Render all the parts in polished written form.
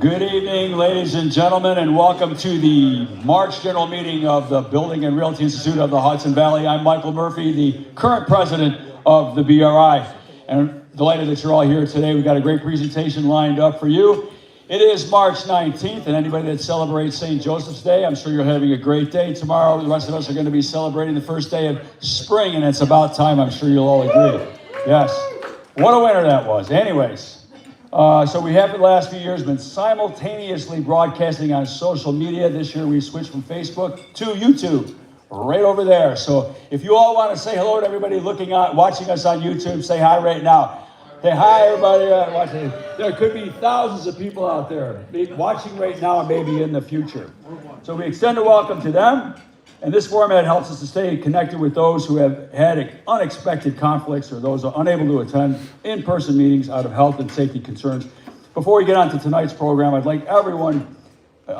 Good evening, ladies and gentlemen, and welcome to the March General Meeting of the Building and Realty Institute of the Hudson Valley. I'm Michael Murphy, the current president of the BRI, and delighted that you're all here today. We've got a great presentation lined up for you. It is March 19th, and anybody that celebrates St. Joseph's Day, I'm sure you're having a great day. Tomorrow, the rest of us are going to be celebrating the first day of spring, and it's about time. I'm sure you'll all agree. Yes. What a winter that was. Anyways. So we have for the last few years been simultaneously broadcasting on social media. This year we switched from Facebook to YouTube, right over there. So if you all want to say hello to everybody watching us on YouTube, say hi right now. Say hi, everybody watching. There could be thousands of people out there watching right now and maybe in the future. So we extend a welcome to them. And this format helps us to stay connected with those who have had unexpected conflicts or those who are unable to attend in-person meetings out of health and safety concerns. Before we get on to tonight's program, I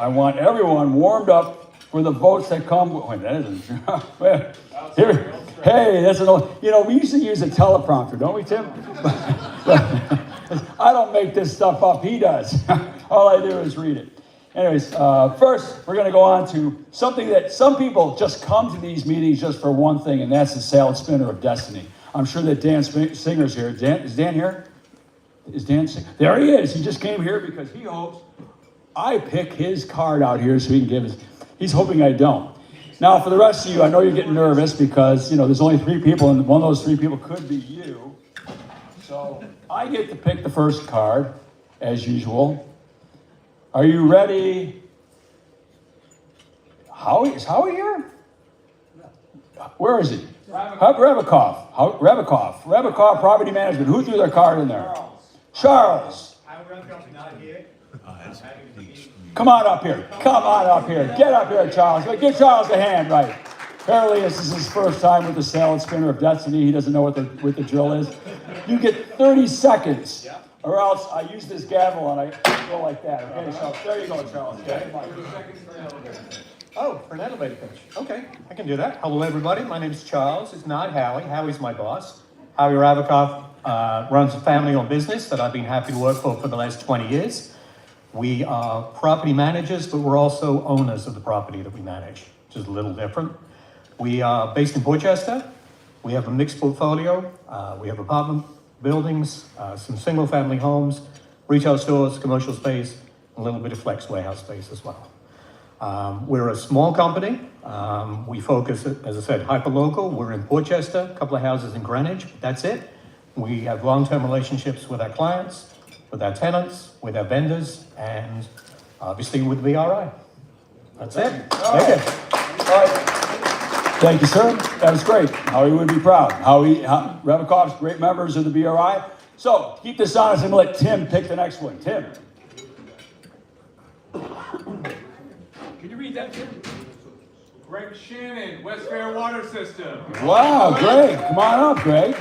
want everyone warmed up for the votes that come. Wait, that isn't. Hey, that's an old. We used to use a teleprompter, don't we, Tim? I don't make this stuff up. He does. All I do is read it. Anyways, first, we're going to go on to something that some people just come to these meetings just for one thing, and that's the salad spinner of destiny. I'm sure that Dan Singer's here. Is Dan here? Is Dan Singer? There he is. He just came here because he hopes I pick his card out here so he can give his. He's hoping I don't. Now, for the rest of you, I know you're getting nervous because, there's only 3 people, and one of those 3 people could be you. So I get to pick the first card, as usual. Are you ready? Is Howie here? Where is he? Rebikoff, Property Management. Who threw their card in there? Charles. Come on up here. Get up here, Charles. Give Charles a hand, right? Apparently, this is his first time with the salad spinner of destiny. He doesn't know what the drill is. You get 30 seconds. Or else I use this gavel and I go like that. Okay, so there you go, Charles. Okay. Oh, for an elevator pitch. Okay, I can do that. Hello, everybody. My name's Charles. It's not Howie. Howie's my boss. Howie Ravikoff runs a family-owned business that I've been happy to work for the last 20 years. We are property managers, but we're also owners of the property that we manage, which is a little different. We are based in Portchester. We have a mixed portfolio. We have apartment buildings, some single-family homes, retail stores, commercial space, a little bit of flex warehouse space as well. We're a small company. We focus, as I said, hyper-local. We're in Portchester, a couple of houses in Greenwich, but that's it. We have long-term relationships with our clients, with our tenants, with our vendors, and obviously with the BRI. That's it. Thank you. All right. Thank you, sir. That was great. Howie would be proud. Rebikoff's great members of the BRI. So, keep this honest and let Tim pick the next one. Tim. Can you read that, Tim? Greg Shannon, West Fair Water System. Wow, Greg. Come on up, Greg.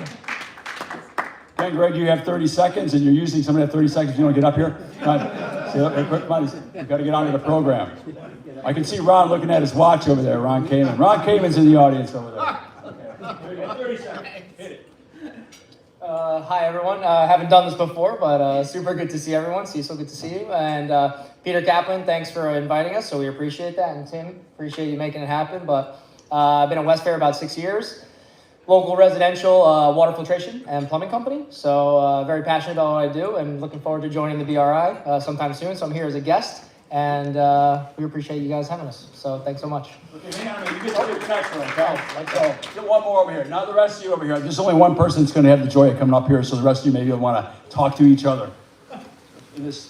Okay, Greg, you have 30 seconds, and you're using some of that 30 seconds. You want to get up here? Come on. You've got to get on to the program. I can see Ron looking at his watch over there, Ron Kamen. Ron Kamen's in the audience over there. Okay. 30 seconds. Hit it. Hi, everyone. Haven't done this before, but super good to see everyone. So good to see you. And Peter Kaplan, thanks for inviting us. So we appreciate that. And Tim, appreciate you making it happen. But I've been at West Fair about 6 years. Local residential water filtration and plumbing company. So very passionate about what I do and looking forward to joining the BRI sometime soon. So I'm here as a guest. And we appreciate you guys having us. So thanks so much. Okay, hang on a minute. You get the next one, okay? Let's go. Get one more over here. Now the rest of you over here. There's only one person that's going to have the joy of coming up here, so the rest of you maybe will want to talk to each other. In this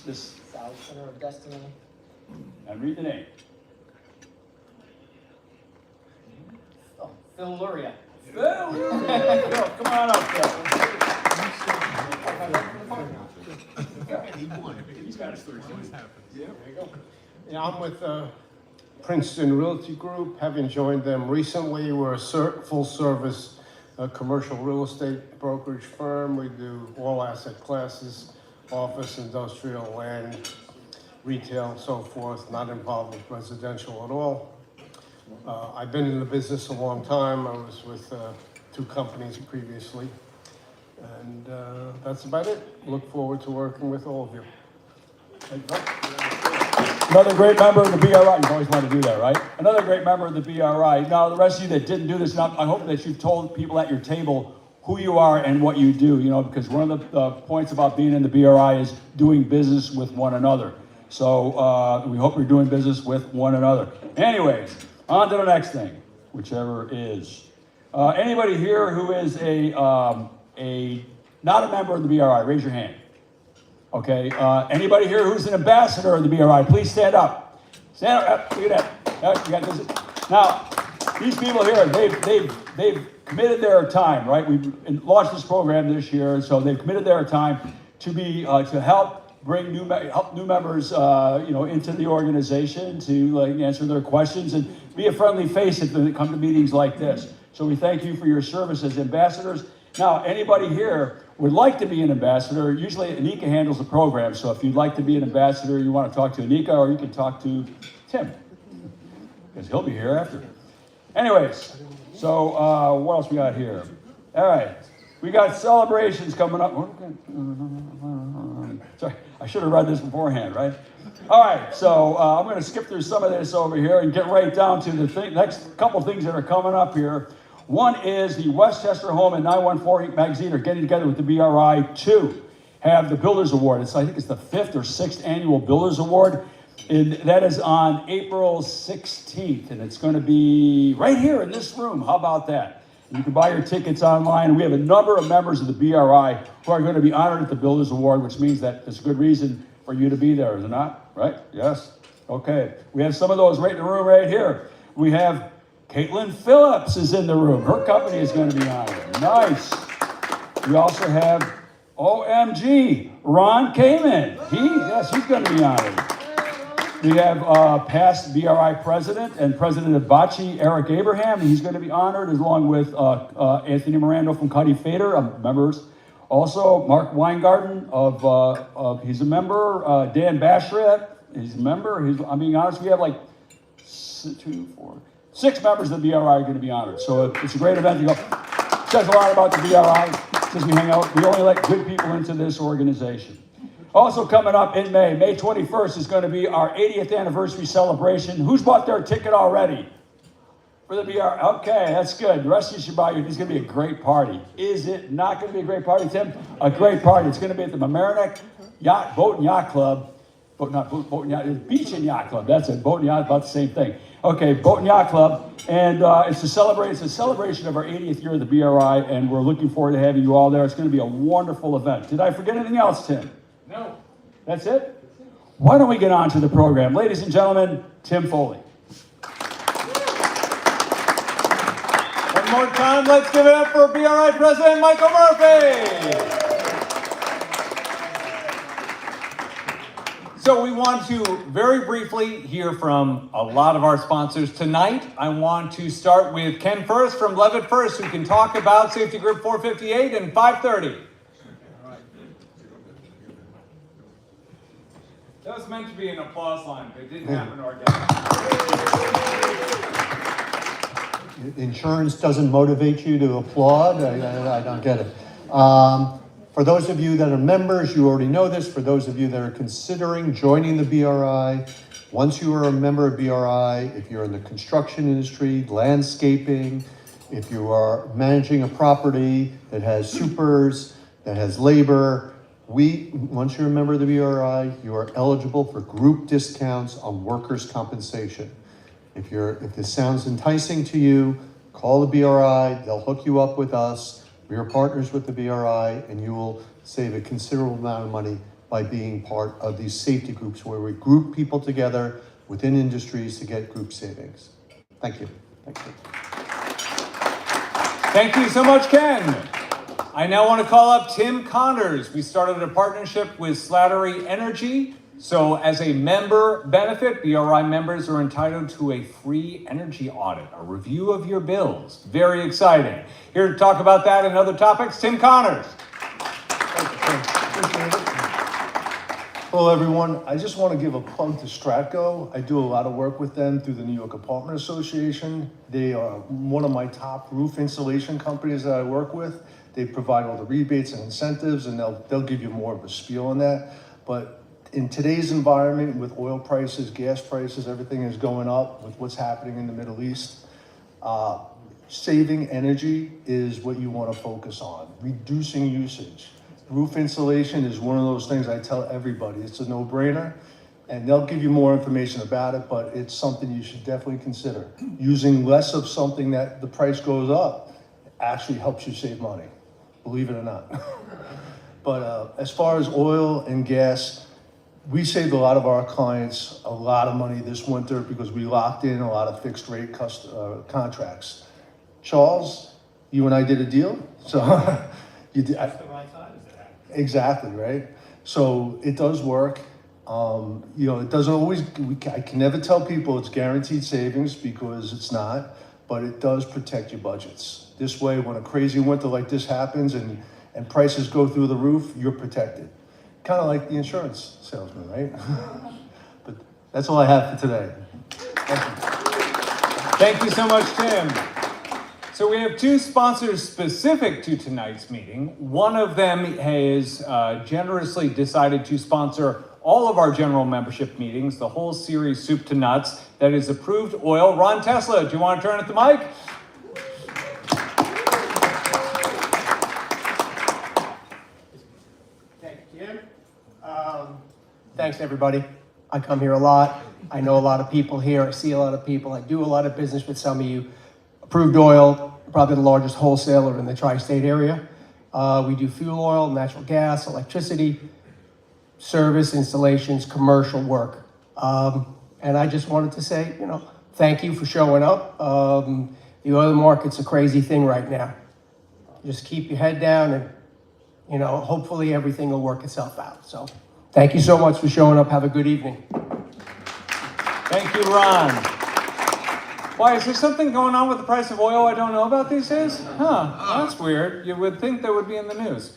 Salad Center of Destiny. And read the name. Oh, Phil Luria. Phil, come on up, Phil. He's got his 30 seconds. Yeah, there you go. Yeah, I'm with Princeton Realty Group, having joined them recently. We're a full-service commercial real estate brokerage firm. We do all asset classes, office, industrial, land, retail, and so forth, not involved with residential at all. I've been in the business a long time. I was with 2 companies previously. And that's about it. Look forward to working with all of you. Another great member of the BRI. You always want to do that, right? Another great member of the BRI. Now, the rest of you that didn't do this, now I hope that you've told people at your table who you are and what you do, because one of the points about being in the BRI is doing business with one another. So we hope you're doing business with one another. Anyways, on to the next thing, whichever is. Anybody here who is not a member of the BRI, raise your hand. Okay, anybody here who's an ambassador of the BRI, please stand up. Stand up, look at that. You got this. Now, these people here, they've committed their time, right? We've launched this program this year, so they've committed their time to be to help bring new members, into the organization, to answer their questions and be a friendly face if they come to meetings like this. So we thank you for your service as ambassadors. Now, anybody here would like to be an ambassador, usually Anika handles the program, so if you'd like to be an ambassador, you want to talk to Anika, or you can talk to Tim, because he'll be here after. Anyways, so what else we got here? All right, we got celebrations coming up. Sorry, I should have read this beforehand, right? All right, so I'm going to skip through some of this over here and get right down to the next couple things that are coming up here. One is the Westchester Home and 914 magazine are getting together with the BRI to have the Builders Award. I think it's the 5th or 6th annual Builders Award. And that is on April 16th. And it's going to be right here in this room. How about that? And you can buy your tickets online. We have a number of members of the BRI who are going to be honored at the Builders Award, which means that it's a good reason for you to be there, is it not? Right? Yes? Okay. We have some of those right in the room right here. We have Caitlin Phillips is in the room. Her company is going to be honored. Nice. We also have OMG, Ron Kamen. He's going to be honored. We have past BRI president and president of Bocce, Eric Abraham. He's going to be honored, along with Anthony Miranda from Cuddy Fader, members. Also, Mark Weingarten he's a member. Dan Bashret, he's a member. I'm being honest, we have like 6 members of the BRI are going to be honored. So it's a great event to go. It says a lot about the BRI. Since we hang out, we only let good people into this organization. Also coming up in May 21st is going to be our 80th anniversary celebration. Who's bought their ticket already for the BRI? Okay, that's good. The rest of you should buy your. It's going to be a great party. Is it not going to be a great party, Tim? A great party. It's going to be at the Mamaroneck Boat and Yacht Club. Boat and Yacht, Beach and Yacht Club. That's it. Boat and Yacht, about the same thing. Okay, Boat and Yacht Club, and it's a celebration of our 80th year of the BRI, and we're looking forward to having you all there. It's going to be a wonderful event. Did I forget anything else, Tim? No. That's it? Why don't we get on to the program? Ladies and gentlemen, Tim Foley. One more time, let's give it up for BRI President Michael Murphy. So we want to very briefly hear from a lot of our sponsors tonight. I want to start with Ken First from Levitt First, who can talk about Safety Group 458 and 530. That was meant to be an applause line, but it didn't happen organically. Insurance doesn't motivate you to applaud? I don't get it. For those of you that are members, you already know this. For those of you that are considering joining the BRI, once you are a member of BRI, if you're in the construction industry, landscaping, if you are managing a property that has supers, that has labor, once you're a member of the BRI, you are eligible for group discounts on workers' compensation. If this sounds enticing to you, call the BRI, they'll hook you up with us. We are partners with the BRI, and you will save a considerable amount of money by being part of these safety groups where we group people together within industries to get group savings. Thank you. Thank you. Thank you so much, Ken. I now want to call up Tim Connors. We started a partnership with Slattery Energy. So as a member benefit, BRI members are entitled to a free energy audit, a review of your bills. Very exciting. Here to talk about that and other topics, Tim Connors. Hello, everyone. I just want to give a plug to Stratco. I do a lot of work with them through the New York Apartment Association. They are one of my top roof insulation companies that I work with. They provide all the rebates and incentives, and they'll give you more of a spiel on that. But in today's environment with oil prices, gas prices, everything is going up with what's happening in the Middle East. Saving energy is what you want to focus on, reducing usage. Roof insulation is one of those things I tell everybody. It's a no-brainer, and they'll give you more information about it, but it's something you should definitely consider. Using less of something that the price goes up actually helps you save money, believe it or not. But as far as oil and gas, we saved a lot of our clients a lot of money this winter because we locked in a lot of fixed rate contracts. Charles, you and I did a deal, so you did. Exactly, right? So it does work. You know, it doesn't always, I can never tell people it's guaranteed savings because it's not, but it does protect your budgets. This way, when a crazy winter like this happens and prices go through the roof, you're protected. Kind of like the insurance salesman, right? But that's all I have for today. Thank you. Thank you so much, Tim. So we have two sponsors specific to tonight's meeting. One of them has generously decided to sponsor all of our general membership meetings, the whole series Soup to Nuts, that is Approved Oil. Ron Tesla, do you want to turn at the mic? Thank you, Jim. Thanks, everybody. I come here a lot. I know a lot of people here. I see a lot of people. I do a lot of business with some of you. Approved Oil, probably the largest wholesaler in the tri-state area. We do fuel oil, natural gas, electricity, service, installations, commercial work. And I just wanted to say, you know, thank you for showing up. The oil market's a crazy thing right now. Just keep your head down and, you know, hopefully everything will work itself out. So thank you so much for showing up. Have a good evening. Thank you, Ron. Why, is there something going on with the price of oil I don't know about these days? Huh, that's weird. You would think that would be in the news.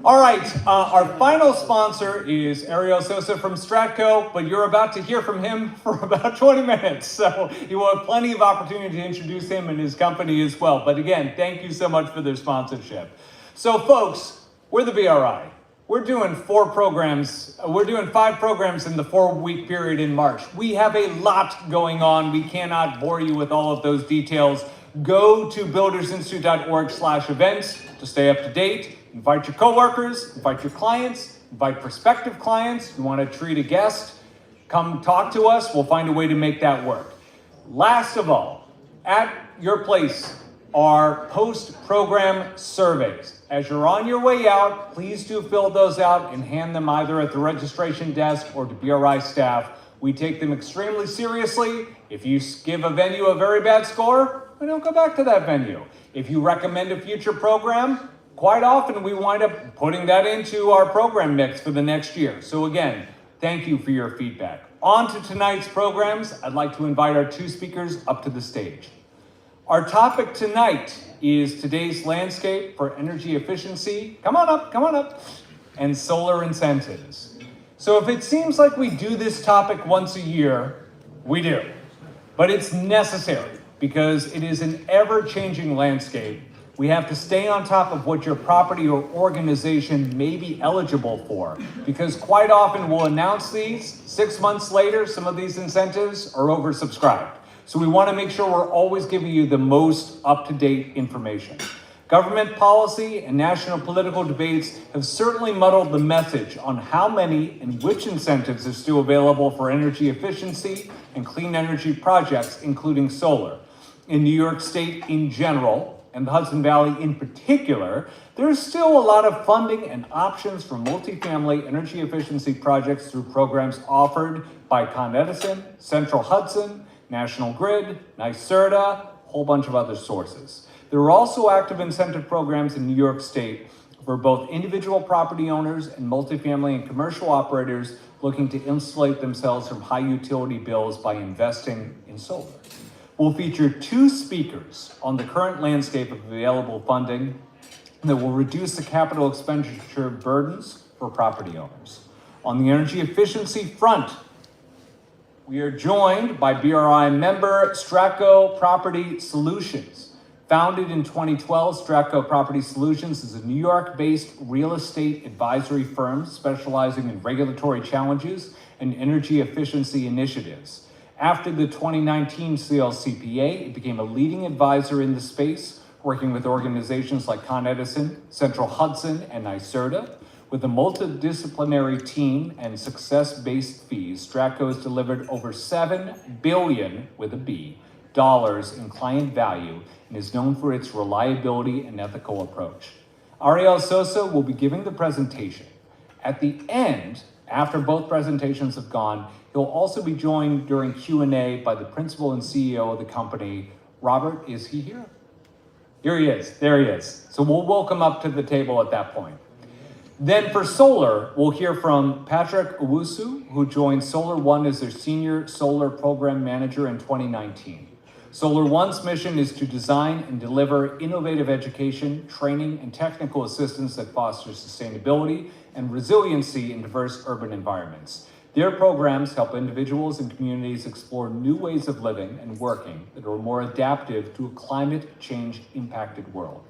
All right, our final sponsor is Ariel Sosa from Stratco, but you're about to hear from him for about 20 minutes, so you will have plenty of opportunity to introduce him and his company as well. But again, thank you so much for their sponsorship. So folks, we're the BRI. We're doing 5 programs in the 4-week period in March. We have a lot going on. We cannot bore you with all of those details. Go to buildersinstitute.org/events to stay up to date. Invite your coworkers, invite your clients, invite prospective clients. You want to treat a guest, come talk to us. We'll find a way to make that work. Last of all, at your place are post-program surveys. As you're on your way out, please do fill those out and hand them either at the registration desk or to BRI staff. We take them extremely seriously. If you give a venue a very bad score, we don't go back to that venue. If you recommend a future program, quite often we wind up putting that into our program mix for the next year. So again, thank you for your feedback. On to tonight's programs. I'd like to invite our 2 speakers up to the stage. Our topic tonight is today's landscape for energy efficiency. Come on up, and solar incentives. So if it seems like we do this topic once a year, we do. But it's necessary because it is an ever-changing landscape. We have to stay on top of what your property or organization may be eligible for, because quite often we'll announce these, 6 months later, some of these incentives are oversubscribed. So we want to make sure we're always giving you the most up-to-date information. Government policy and national political debates have certainly muddled the message on how many and which incentives are still available for energy efficiency and clean energy projects, including solar. In New York State in general, and the Hudson Valley in particular, there is still a lot of funding and options for multifamily energy efficiency projects through programs offered by Con Edison, Central Hudson, National Grid, NYSERDA, a whole bunch of other sources. There are also active incentive programs in New York State for both individual property owners and multifamily and commercial operators looking to insulate themselves from high utility bills by investing in solar. We'll feature 2 speakers on the current landscape of available funding that will reduce the capital expenditure burdens for property owners. On the energy efficiency front, we are joined by BRI member Stratco Property Solutions. Founded in 2012, Stratco Property Solutions is a New York-based real estate advisory firm specializing in regulatory challenges and energy efficiency initiatives. After the 2019 CLCPA, it became a leading advisor in the space, working with organizations like Con Edison, Central Hudson, and NYSERDA. With a multidisciplinary team and success-based fees, Stratco has delivered over $7 billion, with a B, dollars in client value and is known for its reliability and ethical approach. Ariel Sosa will be giving the presentation. At the end, after both presentations have gone, he'll also be joined during Q&A by the principal and CEO of the company. Robert, is he here? Here he is, there he is. So we'll welcome up to the table at that point. Then for solar, we'll hear from Patrick Owusu, who joined Solar One as their senior solar program manager in 2019. Solar One's mission is to design and deliver innovative education, training, and technical assistance that fosters sustainability and resiliency in diverse urban environments. Their programs help individuals and communities explore new ways of living and working that are more adaptive to a climate change impacted world.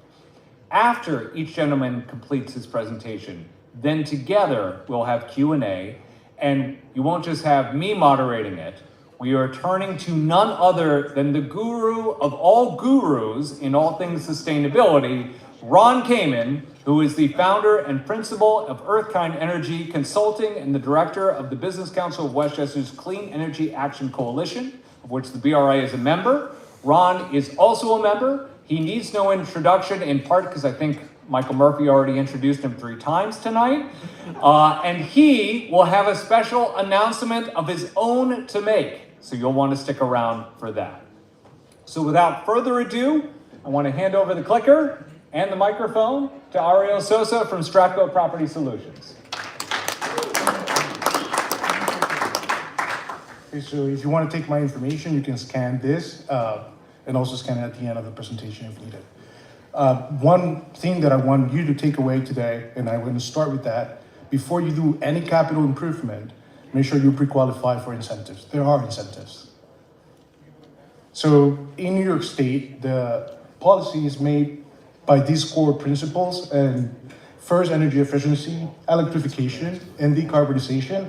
After each gentleman completes his presentation, then together we'll have Q&A, and you won't just have me moderating it. We are turning to none other than the guru of all gurus in all things sustainability, Ron Kamen, who is the founder and principal of Earthkind Energy Consulting and the director of the Business Council of Westchester's Clean Energy Action Coalition, of which the BRI is a member. Ron is also a member. He needs no introduction, in part because I think Michael Murphy already introduced him 3 times tonight. And he will have a special announcement of his own to make. So you'll want to stick around for that. So without further ado, I want to hand over the clicker and the microphone to Ariel Sosa from Stratco Property Solutions. Okay, so if you want to take my information, you can scan this and also scan it at the end of the presentation if needed. One thing that I want you to take away today, and I'm going to start with that, before you do any capital improvement, make sure you pre-qualify for incentives. There are incentives. So in New York State, the policy is made by these core principles, and first, energy efficiency, electrification, and decarbonization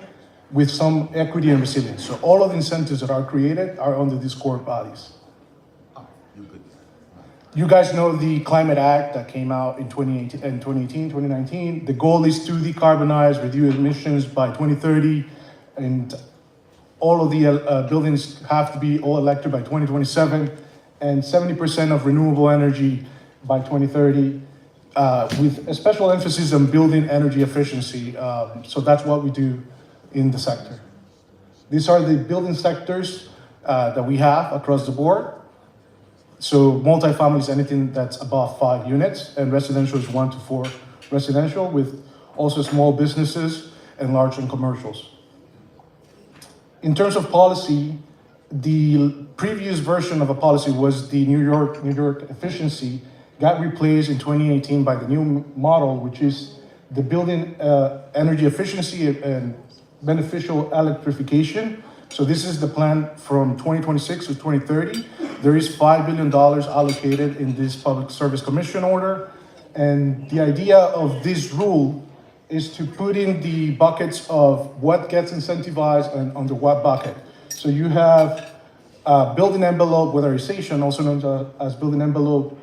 with some equity and resilience. So all of the incentives that are created are under these core bodies. You guys know the Climate Act that came out in 2019. The goal is to decarbonize, reduce emissions by 2030, and all of the buildings have to be all electric by 2027, and 70% of renewable energy by 2030, with a special emphasis on building energy efficiency. So that's what we do in the sector. These are the building sectors that we have across the board. So multifamily is anything that's above 5 units, and residential is 1 to 4 residential, with also small businesses and large and commercials. In terms of policy, the previous version of a policy was the New York efficiency, got replaced in 2018 by the new model, which is the building energy efficiency and beneficial electrification. So this is the plan from 2026 to 2030. There is $5 billion allocated in this Public Service Commission order. And the idea of this rule is to put in the buckets of what gets incentivized and under what bucket. So you have building envelope weatherization, also known as building envelope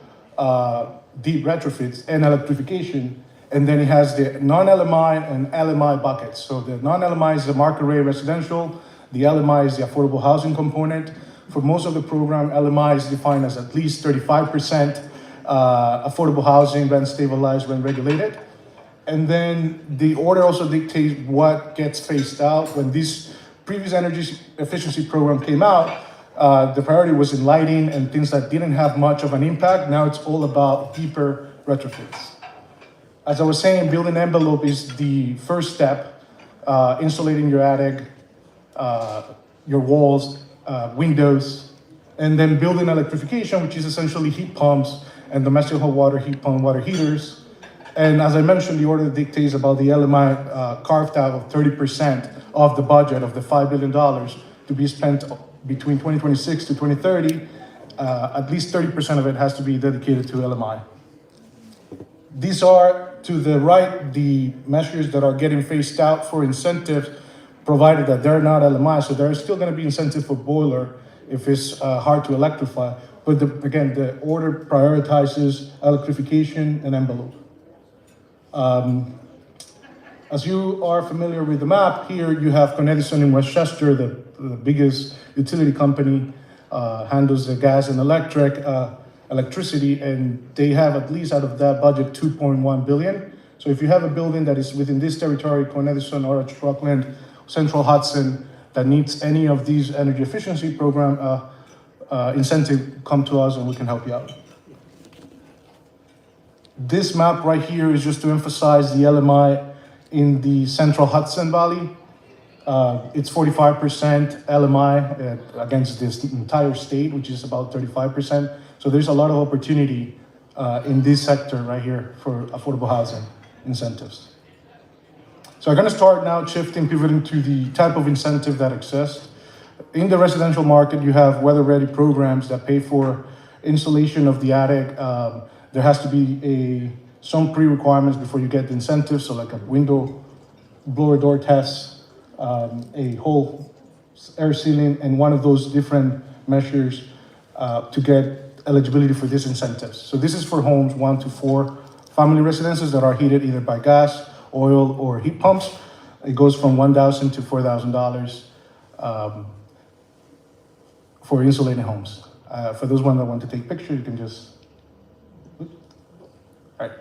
deep retrofits and electrification. And then it has the non-LMI and LMI buckets. So the non-LMI is the market rate residential. The LMI is the affordable housing component. For most of the program, LMI is defined as at least 35% affordable housing, rent stabilized, rent regulated. And then the order also dictates what gets phased out. When this previous energy efficiency program came out, the priority was in lighting and things that didn't have much of an impact. Now it's all about deeper retrofits. As I was saying, building envelope is the first step, insulating your attic, your walls, windows, and then building electrification, which is essentially heat pumps and domestic hot water heat pump water heaters. And as I mentioned, the order dictates about the LMI carved out of 30% of the budget of the $5 billion to be spent between 2026 to 2030. at least 30% of it has to be dedicated to LMI. These are, to the right, the measures that are getting phased out for incentives, provided that they're not LMI. So there's still going to be incentive for boiler if it's hard to electrify. But again, the order prioritizes electrification and envelope. As you are familiar with the map, here you have Con Edison in Westchester, the biggest utility company, handles the gas and electricity, and they have, at least out of that budget, 2.1 billion. So if you have a building that is within this territory, Con Edison, Orange, Rockland, Central Hudson, that needs any of these energy efficiency program incentive, come to us and we can help you out. This map right here is just to emphasize the LMI in the Central Hudson Valley. It's 45% LMI against this entire state, which is about 35%. So there's a lot of opportunity in this sector right here for affordable housing incentives. So I'm going to start now pivoting to the type of incentive that exists. In the residential market, you have weather-ready programs that pay for insulation of the attic. There has to be some pre-requirements before you get the incentive, so like a window blower door test, a whole air sealing, and one of those different measures to get eligibility for these incentives. So this is for homes 1 to 4 family residences that are heated either by gas, oil, or heat pumps. It goes from $1,000 to $4,000 for insulated homes. For those ones that want to take pictures, you can just. All right.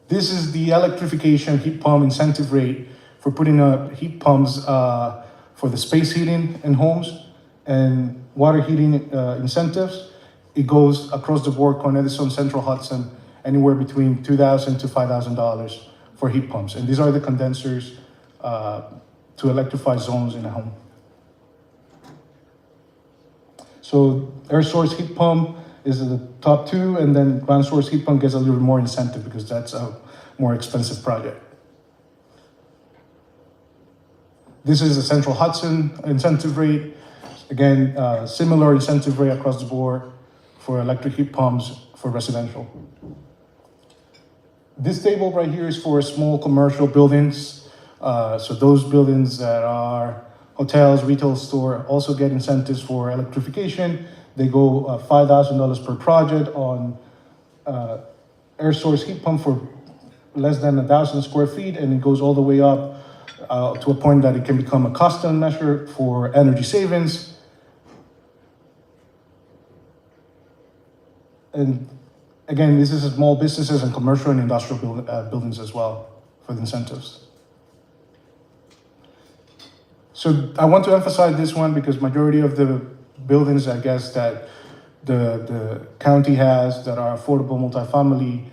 This is the electrification heat pump incentive rate for putting up heat pumps for the space heating in homes and water heating incentives. It goes across the board, Con Edison, Central Hudson, anywhere between $2,000 to $5,000 for heat pumps. And these are the condensers to electrify zones in a home. So air source heat pump is the top 2, and then ground source heat pump gets a little more incentive because that's a more expensive project. This is the Central Hudson incentive rate. Again, similar incentive rate across the board for electric heat pumps for residential. This table right here is for small commercial buildings. So those buildings that are hotels, retail store also get incentives for electrification. They go $5,000 per project on air source heat pump for less than 1,000 square feet, and it goes all the way up to a point that it can become a custom measure for energy savings. And again, this is small businesses and commercial and industrial buildings as well for the incentives. So I want to emphasize this one because majority of the buildings, I guess, that the county has that are affordable multifamily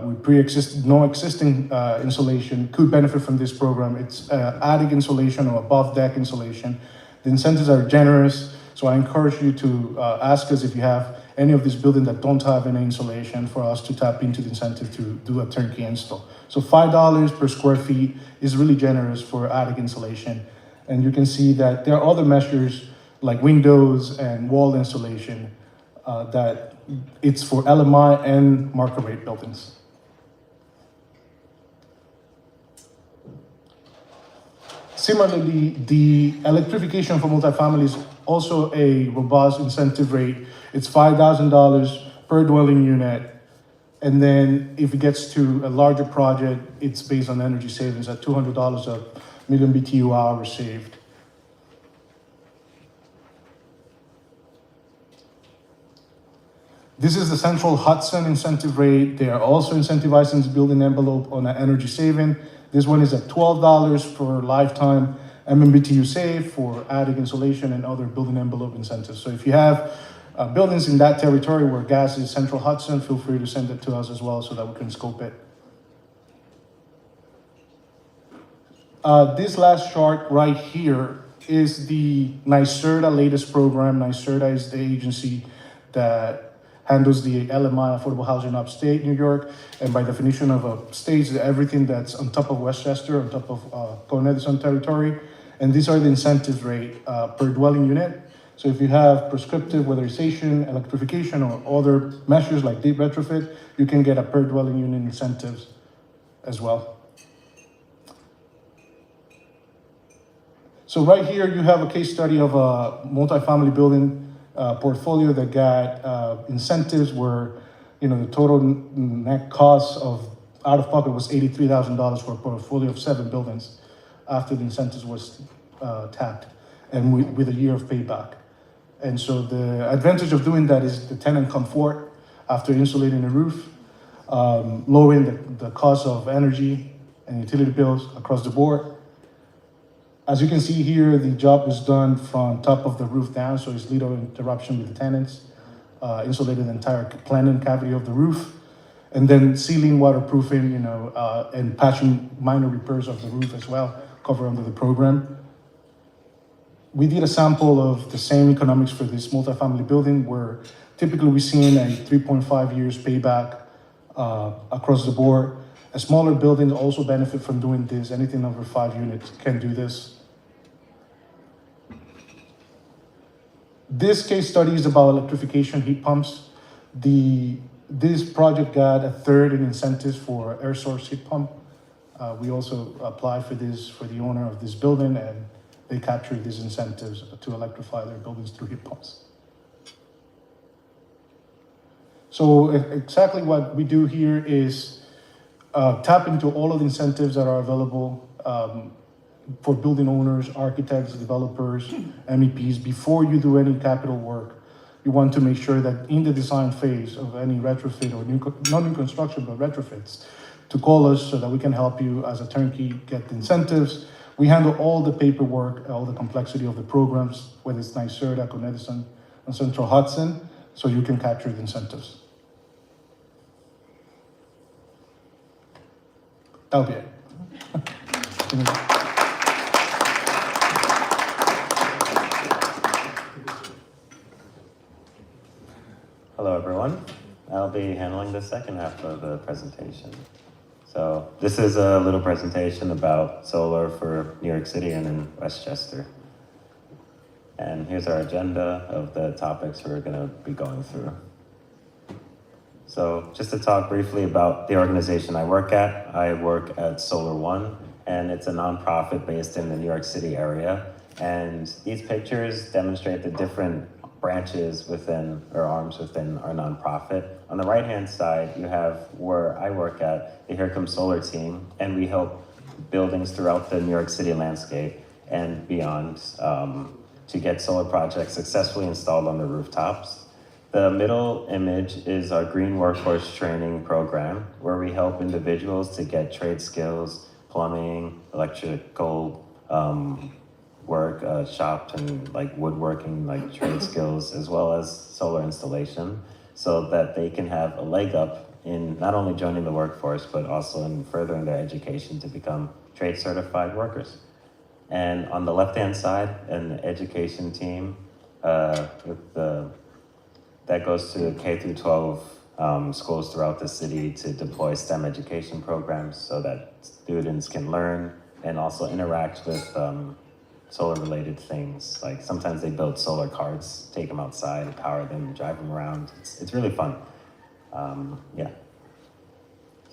with no existing insulation could benefit from this program. It's attic insulation or above deck insulation. The incentives are generous, so I encourage you to ask us if you have any of these buildings that don't have any insulation for us to tap into the incentive to do a turnkey install. So $5 per square feet is really generous for attic insulation. And you can see that there are other measures like windows and wall insulation that it's for LMI and market rate buildings. Similarly, the electrification for multifamily is also a robust incentive rate. It's $5,000 per dwelling unit. And then if it gets to a larger project, it's based on energy savings at $200 a million BTU hours saved. This is the Central Hudson incentive rate. They are also incentivizing the building envelope on an energy saving. This one is at $12 for lifetime MMBTU save for attic insulation and other building envelope incentives. So if you have buildings in that territory where gas is Central Hudson, feel free to send it to us as well so that we can scope it. This last chart right here is the NYSERDA latest program. NYSERDA is the agency that handles the LMI, affordable housing upstate New York. And by definition of a state is everything that's on top of Westchester, on top of Con Edison territory. And these are the incentive rate per dwelling unit. So if you have prescriptive weatherization, electrification, or other measures like deep retrofit, you can get a per dwelling unit incentives as well. So right here, you have a case study of a multifamily building portfolio that got incentives where, the total net cost of out of pocket was $83,000 for a portfolio of 7 buildings after the incentives was tapped and with a year of payback. And so the advantage of doing that is the tenant comfort after insulating the roof, lowering the cost of energy and utility bills across the board. As you can see here, the job was done from top of the roof down, so it's little interruption with the tenants, insulated the entire planning cavity of the roof, and then sealing, waterproofing, and patching minor repairs of the roof as well, covered under the program. We did a sample of the same economics for this multifamily building where typically we're seeing a 3.5 years payback across the board. A smaller building also benefit from doing this. Anything over 5 units can do this. This case study is about electrification heat pumps. This project got a third in incentives for air source heat pump. We also applied for this for the owner of this building, and they captured these incentives to electrify their buildings through heat pumps. So exactly what we do here is tap into all of the incentives that are available for building owners, architects, developers, MEPs. Before you do any capital work, you want to make sure that in the design phase of any retrofit or not new construction, but retrofits, to call us so that we can help you as a turnkey get the incentives. We handle all the paperwork, all the complexity of the programs, whether it's NYSERDA, Edison, and Central Hudson, so you can capture the incentives. That'll be it. Hello, everyone. I'll be handling the second half of the presentation. So this is a little presentation about solar for New York City and in Westchester. And here's our agenda of the topics we're going to be going through. So just to talk briefly about the organization I work at Solar One, and it's a nonprofit based in the New York City area. And these pictures demonstrate the different branches within, or arms within our nonprofit. On the right-hand side, you have where I work at, the Here Comes Solar team, and we help buildings throughout the New York City landscape and beyond to get solar projects successfully installed on the rooftops. The middle image is our Green Workforce Training Program, where we help individuals to get trade skills, plumbing, electrical work, shop and like woodworking, like trade skills, as well as solar installation, so that they can have a leg up in not only joining the workforce, but also in furthering their education to become trade certified workers. And on the left-hand side, an education team that goes to K through 12 schools throughout the city to deploy STEM education programs so that students can learn and also interact with solar-related things. Like sometimes they build solar carts, take them outside, power them, drive them around. It's really fun. Yeah.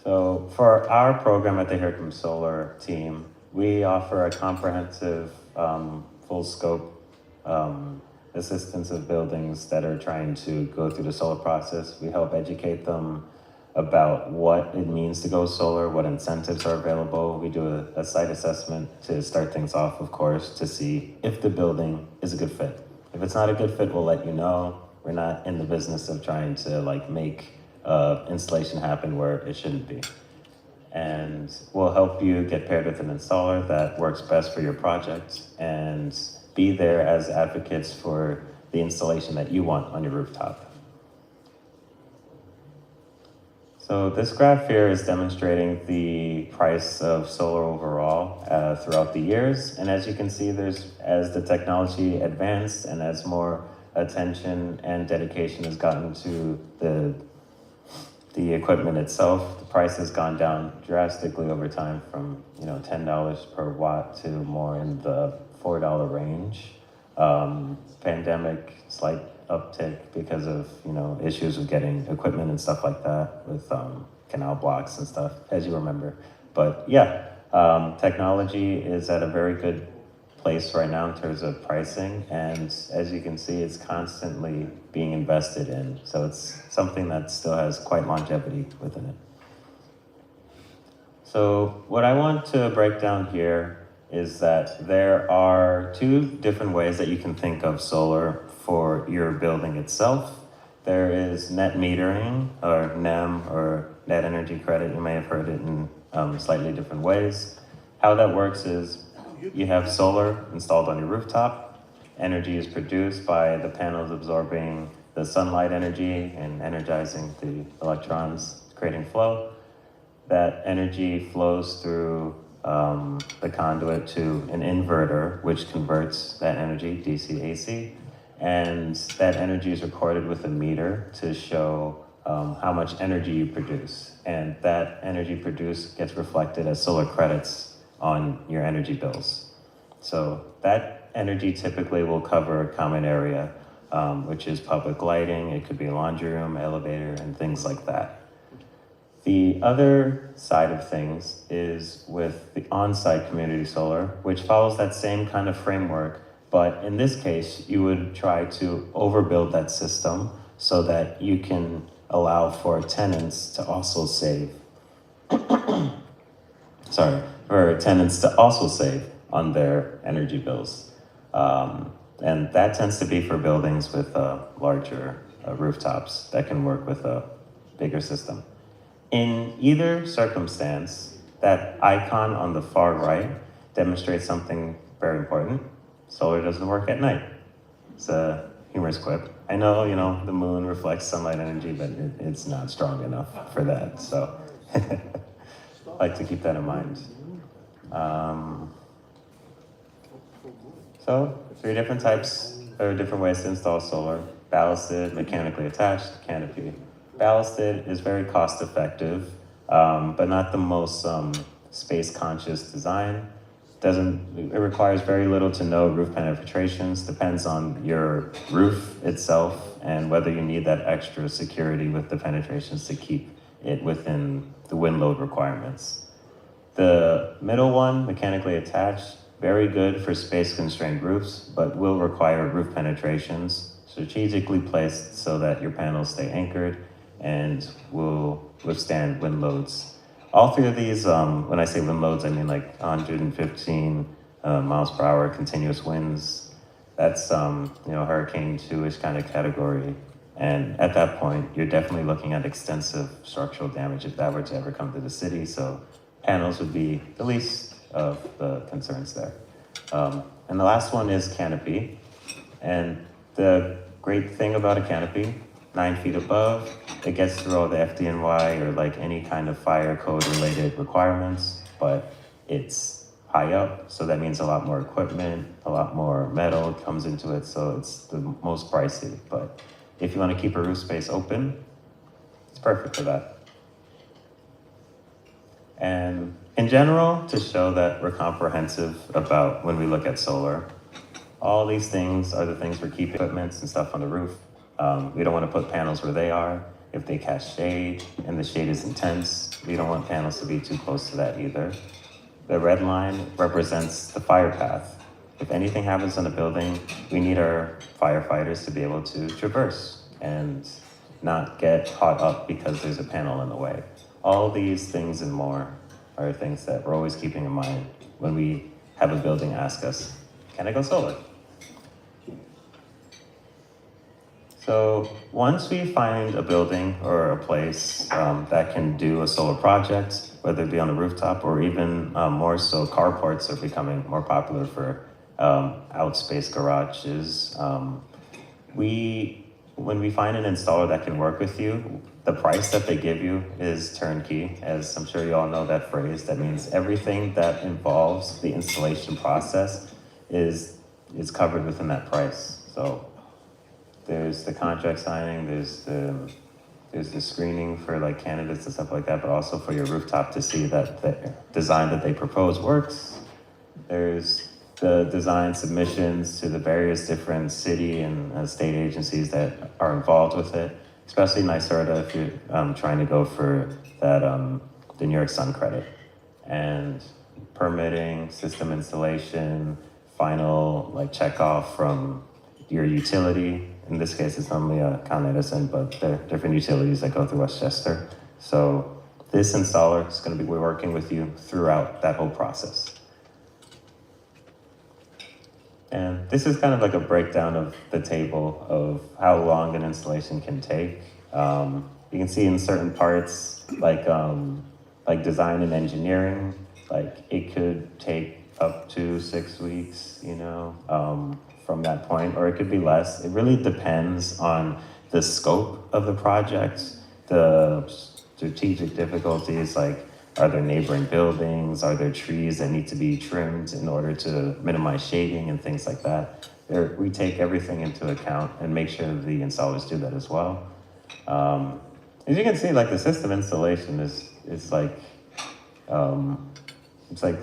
So for our program at the Here Comes Solar team, we offer a comprehensive, full scope assistance of buildings that are trying to go through the solar process. We help educate them about what it means to go solar, what incentives are available. We do a site assessment to start things off, of course, to see if the building is a good fit. If it's not a good fit, we'll let you know. We're not in the business of trying to like make installation happen where it shouldn't be. And we'll help you get paired with an installer that works best for your project and be there as advocates for the installation that you want on your rooftop. So this graph here is demonstrating the price of solar overall throughout the years. And as you can see, as the technology advanced and as more attention and dedication has gotten to the equipment itself, the price has gone down drastically over time from $10 per watt to more in the $4 range. Pandemic, slight uptick because of, issues with getting equipment and stuff like that with canal blocks and stuff, as you remember. But yeah, technology is at a very good place right now in terms of pricing, and as you can see, it's constantly being invested in. So it's something that still has quite longevity within it. So what I want to break down here is that there are two different ways that you can think of solar for your building itself. There is net metering, or NEM, or net energy credit. You may have heard it in slightly different ways. How that works is you have solar installed on your rooftop. Energy is produced by the panels absorbing the sunlight energy and energizing the electrons, creating flow. That energy flows through the conduit to an inverter, which converts that energy, DC AC, and that energy is recorded with a meter to show how much energy you produce. And that energy produced gets reflected as solar credits on your energy bills. So that energy typically will cover a common area, which is public lighting. It could be a laundry room, elevator, and things like that. The other side of things is with the on-site community solar, which follows that same kind of framework, but in this case, you would try to overbuild that system so that you can allow for tenants to also save. For tenants to also save on their energy bills. And that tends to be for buildings with larger rooftops that can work with a bigger system. In either circumstance, that icon on the far right demonstrates something very important. Solar doesn't work at night. It's a humorous quip. I know, the moon reflects sunlight energy, but it's not strong enough for that. So I like to keep that in mind. So 3 different types, or different ways to install solar: ballasted, mechanically attached, canopy. Ballasted is very cost effective, but not the most space conscious design. It requires very little to no roof penetrations, depends on your roof itself and whether you need that extra security with the penetrations to keep it within the wind load requirements. The middle one, mechanically attached, very good for space constrained roofs, but will require roof penetrations, strategically placed so that your panels stay anchored and will withstand wind loads. All 3 of these, when I say wind loads, I mean like 115 miles per hour continuous winds. That's Hurricane 2-ish kind of category. And at that point, you're definitely looking at extensive structural damage if that were to ever come to the city. So panels would be the least of the concerns there. And the last one is canopy. And the great thing about a canopy, 9 feet above, it gets through all the FDNY or like any kind of fire code related requirements, but it's high up, so that means a lot more equipment, a lot more metal comes into it, so it's the most pricey. But if you want to keep a roof space open, it's perfect for that. And in general, to show that we're comprehensive about when we look at solar, all these things are the things for keeping equipment and stuff on the roof. We don't want to put panels where they are. If they catch shade and the shade is intense, we don't want panels to be too close to that either. The red line represents the fire path. If anything happens in a building, we need our firefighters to be able to traverse and not get caught up because there's a panel in the way. All these things and more are things that we're always keeping in mind when we have a building ask us, can I go solar? So once we find a building or a place that can do a solar project, whether it be on a rooftop or even more so carports are becoming more popular for outspace garages. When we find an installer that can work with you, the price that they give you is turnkey. As I'm sure you all know that phrase, that means everything that involves the installation process is covered within that price. So there's the contract signing, there's the screening for like candidates and stuff like that, but also for your rooftop to see that the design that they propose works. There's the design submissions to the various different city and state agencies that are involved with it, especially NYSERDA if you're trying to go for that, the New York Sun credit. And permitting, system installation, final like checkoff from your utility. In this case, it's normally Con Edison, but there are different utilities that go through Westchester. So this installer is going to be working with you throughout that whole process. And this is kind of like a breakdown of the table of how long an installation can take. You can see in certain parts, like design and engineering, like it could take up to 6 weeks, you know, from that point, or it could be less. It really depends on the scope of the project, the strategic difficulties, like are there neighboring buildings, are there trees that need to be trimmed in order to minimize shading and things like that. We take everything into account and make sure the installers do that as well. As you can see, like the system installation is like, it's like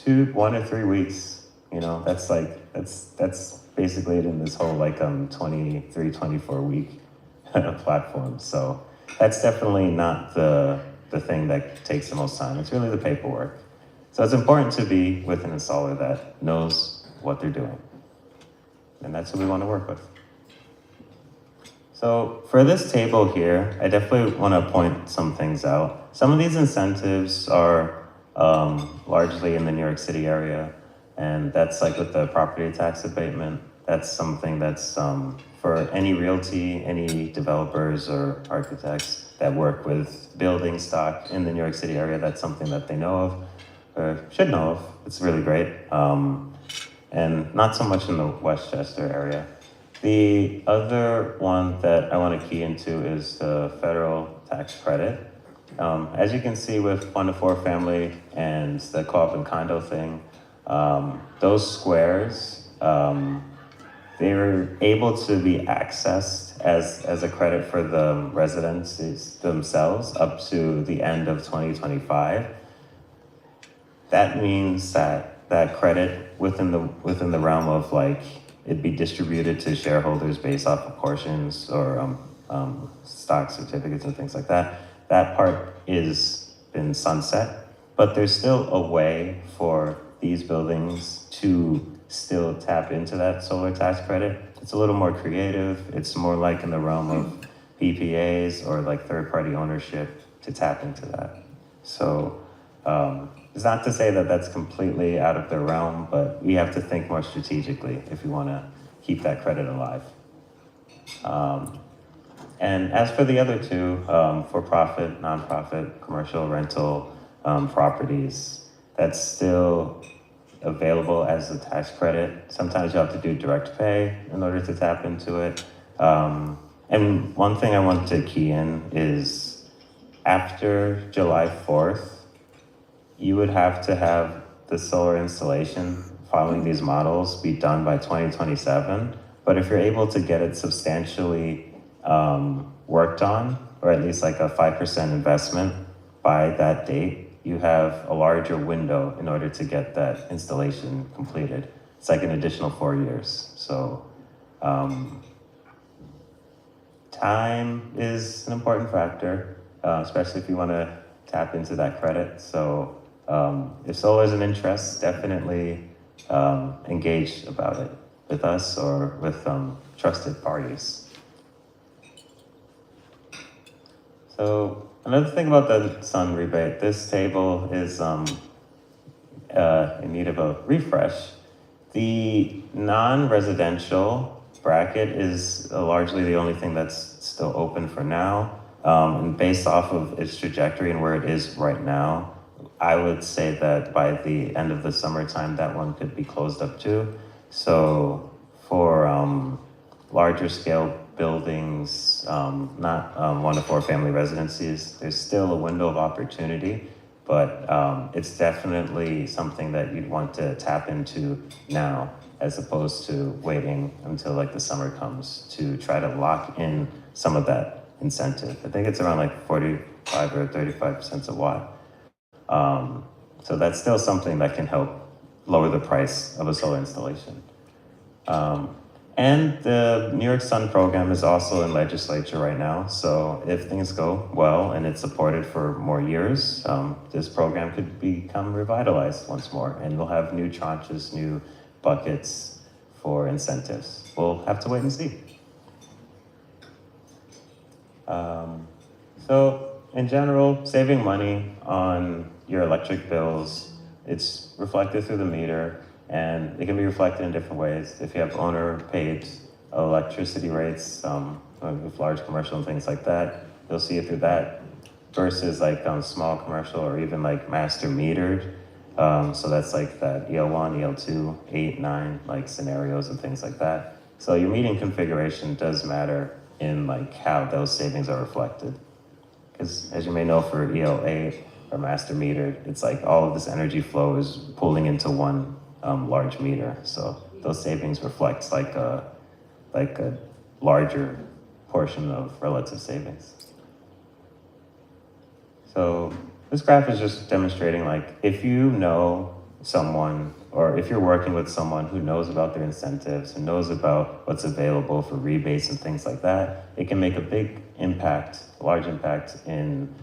1 or 3 weeks, you know, that's basically it in this whole like 23, 24 week platform. So that's definitely not the thing that takes the most time. It's really the paperwork. So it's important to be with an installer that knows what they're doing. And that's who we want to work with. So for this table here, I definitely want to point some things out. Some of these incentives are largely in the New York City area, and that's like with the property tax abatement. That's something that's for any realty, any developers or architects that work with building stock in the New York City area. That's something that they know of, or should know of. It's really great. And not so much in the Westchester area. The other one that I want to key into is the federal tax credit. As you can see with 1 to 4 family and the co-op and condo thing, those squares, they were able to be accessed as a credit for the residents themselves up to the end of 2025. That means that credit within the realm of like it'd be distributed to shareholders based off of portions or stock certificates and things like that. That part is been sunset, but there's still a way for these buildings to still tap into that solar tax credit. It's a little more creative. It's more like in the realm of PPAs or like third-party ownership to tap into that. So it's not to say that that's completely out of their realm, but we have to think more strategically if we want to keep that credit alive. And as for the other two, for-profit, nonprofit, commercial, rental properties, that's still available as a tax credit. Sometimes you have to do direct pay in order to tap into it. And one thing I want to key in is after July 4th, you would have to have the solar installation following these models be done by 2027. But if you're able to get it substantially worked on, or at least like a 5% investment by that date, you have a larger window in order to get that installation completed. It's like an additional 4 years. So time is an important factor, especially if you want to tap into that credit. So if solar is an interest, definitely engage about it with us or with trusted parties. So another thing about the sun rebate, this table is in need of a refresh. The non-residential bracket is largely the only thing that's still open for now. And based off of its trajectory and where it is right now, I would say that by the end of the summertime, that one could be closed up too. So for larger scale buildings, not 1 to 4 family residencies, there's still a window of opportunity, but it's definitely something that you'd want to tap into now, as opposed to waiting until like the summer comes to try to lock in some of that incentive. I think it's around like 45 or 35 cents a watt. So that's still something that can help lower the price of a solar installation. And the New York Sun program is also in legislature right now. So if things go well and it's supported for more years, this program could become revitalized once more, and we'll have new tranches, new buckets for incentives. We'll have to wait and see. So in general, saving money on your electric bills, it's reflected through the meter, and it can be reflected in different ways. If you have owner-paid electricity rates, with large commercial and things like that, you'll see it through that, versus like small commercial or even like master metered. So that's like that EL1, EL2, 8, 9 like scenarios and things like that. So your metering configuration does matter in like how those savings are reflected. Because as you may know, for EL8 or master metered, it's like all of this energy flow is pooling into one large meter. So those savings reflect like a larger portion of relative savings. So this graph is just demonstrating like if you know someone, or if you're working with someone who knows about their incentives, who knows about what's available for rebates and things like that, it can make a big impact, a large impact in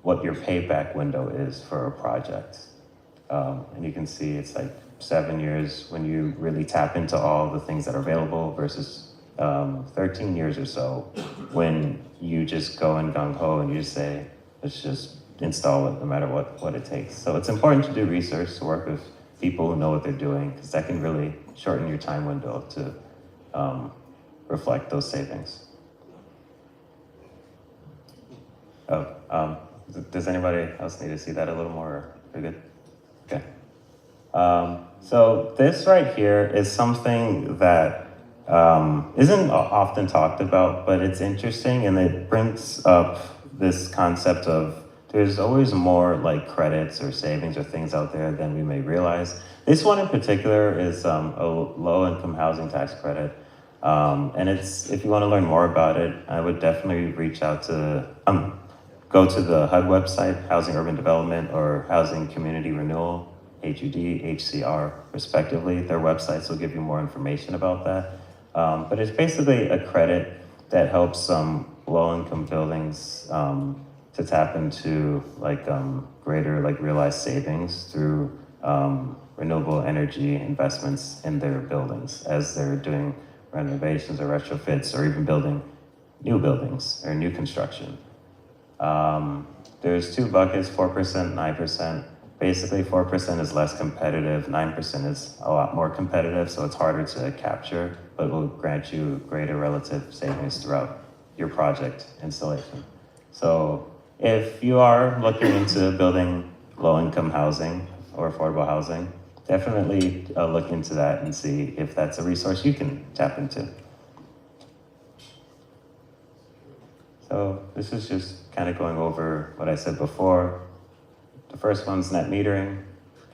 what your payback window is for a project. And you can see it's like 7 years when you really tap into all the things that are available versus 13 years or so when you just go in gung-ho and you just say, let's just install it no matter what it takes. So it's important to do research, to work with people who know what they're doing, because that can really shorten your time window to reflect those savings. Does anybody else need to see that a little more? We're good? Okay. So this right here is something that isn't often talked about, but it's interesting, and it brings up this concept of there's always more like credits or savings or things out there than we may realize. This one in particular is a low-income housing tax credit. And it's, if you want to learn more about it, I would definitely reach out to, go to the HUD website, Housing Urban Development or Housing Community Renewal, HUD, HCR, respectively. Their websites will give you more information about that. But it's basically a credit that helps low-income buildings to tap into like greater like realized savings through renewable energy investments in their buildings as they're doing renovations or retrofits or even building new buildings or new construction. There's two buckets, 4%, 9%. Basically 4% is less competitive, 9% is a lot more competitive, so it's harder to capture, but will grant you greater relative savings throughout your project installation. So if you are looking into building low-income housing or affordable housing, definitely look into that and see if that's a resource you can tap into. So this is just kind of going over what I said before. The first one's net metering.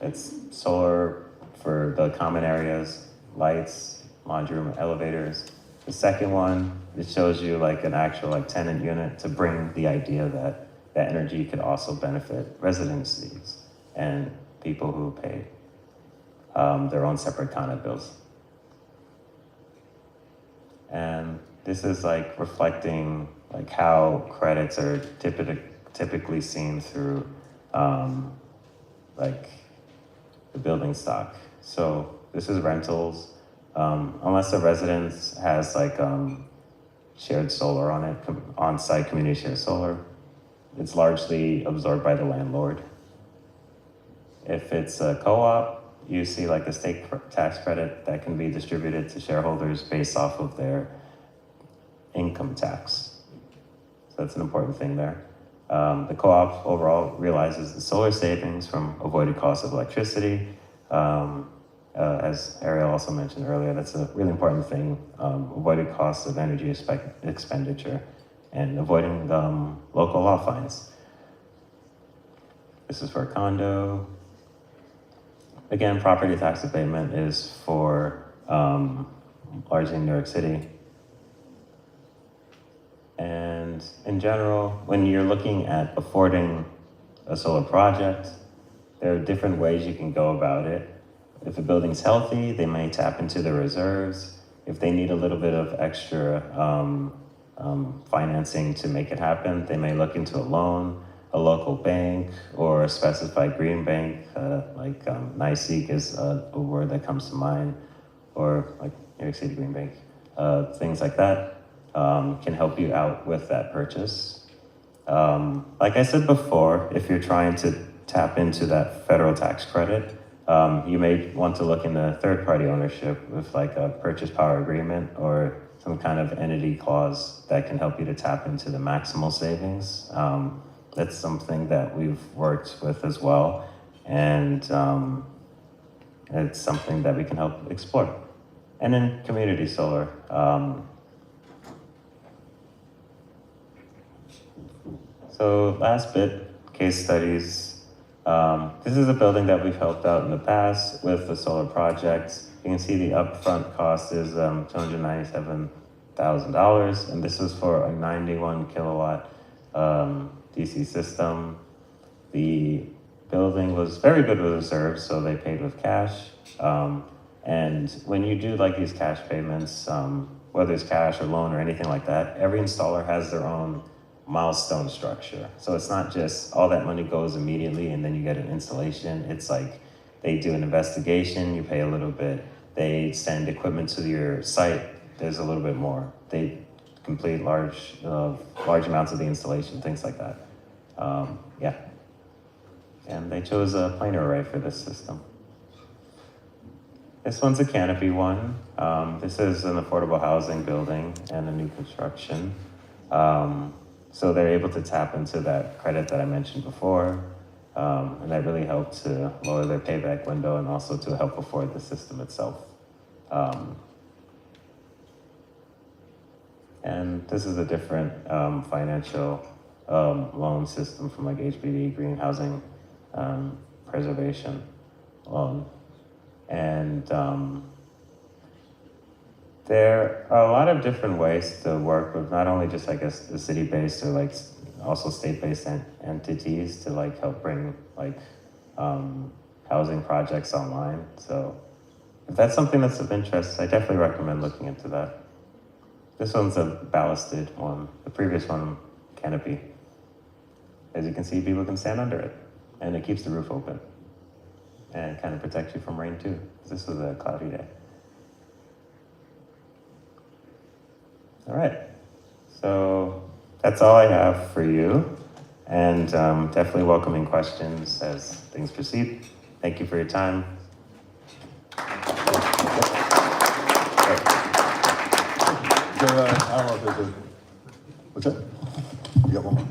It's solar for the common areas, lights, laundry room, elevators. The second one, it shows you like an actual like tenant unit to bring the idea that that energy could also benefit residencies and people who pay their own separate condo bills. And this is like reflecting like how credits are typically seen through like the building stock. So this is rentals. Unless a residence has like shared solar on it, on-site community shared solar, it's largely absorbed by the landlord. If it's a co-op, you see like a state tax credit that can be distributed to shareholders based off of their income tax. So that's an important thing there. The co-op overall realizes the solar savings from avoided cost of electricity. As Ariel also mentioned earlier, that's a really important thing, avoided costs of energy expenditure and avoiding local law fines. This is for a condo. Again, property tax abatement is for largely New York City. And in general, when you're looking at affording a solar project, there are different ways you can go about it. if a building's healthy, they may tap into the reserves. If they need a little bit of extra financing to make it happen, they may look into a loan, a local bank, or a specified green bank, like NYSEG is a word that comes to mind, or like New York City Green Bank. Things like that can help you out with that purchase. Like I said before, if you're trying to tap into that federal tax credit, you may want to look into third-party ownership with like a purchase power agreement or some kind of entity clause that can help you to tap into the maximal savings. That's something that we've worked with as well, and it's something that we can help explore. And then community solar. So last bit, case studies. This is a building that we've helped out in the past with the solar projects. You can see the upfront cost is $297,000, and this was for a 91 kilowatt DC system. The building was very good with reserves, so they paid with cash. And when you do like these cash payments, whether it's cash or loan or anything like that, every installer has their own milestone structure. So it's not just all that money goes immediately and then you get an installation. It's like they do an investigation, you pay a little bit. They send equipment to your site, there's a little bit more. They complete large amounts of the installation, things like that. Yeah. And they chose a planar array for this system. This one's a canopy one. This is an affordable housing building and a new construction. So they're able to tap into that credit that I mentioned before. And that really helped to lower their payback window and also to help afford the system itself. And this is a different financial loan system from like HPD, Green Housing Preservation Loan. And there are a lot of different ways to work with not only just, I guess, the city-based or like also state-based entities to like help bring like housing projects online. So if that's something that's of interest, I definitely recommend looking into that. This one's a ballasted one. The previous one, canopy. As you can see, people can stand under it, and it keeps the roof open. And it kind of protects you from rain too, because this was a cloudy day. All right, so that's all I have for you. And definitely welcoming questions as things proceed. Thank you for your time. I don't know if there's a, what's that? You got one more?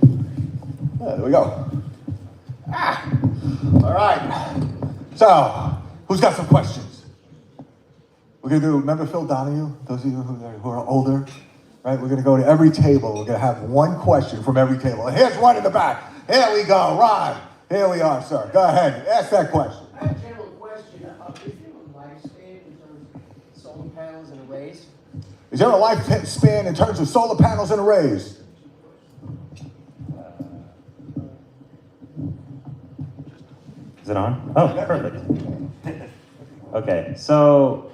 Yeah, there we go. All right. So, who's got some questions? We're gonna do, remember Phil Donahue? Those of you who are older, right? We're gonna go to every table. We're gonna have one question from every table. And here's one in the back. Here we go, Ron. Here we are, sir. Go ahead, ask that question. I have a general question. Is there a lifespan in terms of solar panels and arrays? Is there a lifespan in terms of solar panels and arrays? Is it on? Oh, perfect. Okay, so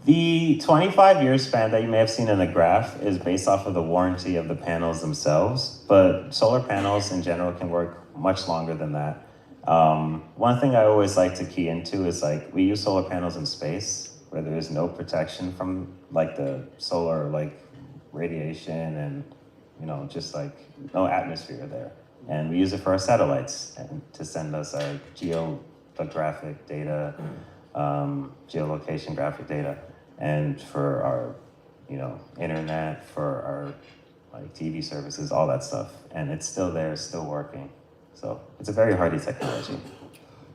the 25-year span that you may have seen in the graph is based off of the warranty of the panels themselves, but solar panels in general can work much longer than that. One thing I always like to key into is like we use solar panels in space where there is no protection from like the solar like radiation and just like no atmosphere there. And we use it for our satellites and to send us our geographic data, geolocation graphic data, and for our, internet, for our like TV services, all that stuff. And it's still there, it's still working. So it's a very hardy technology.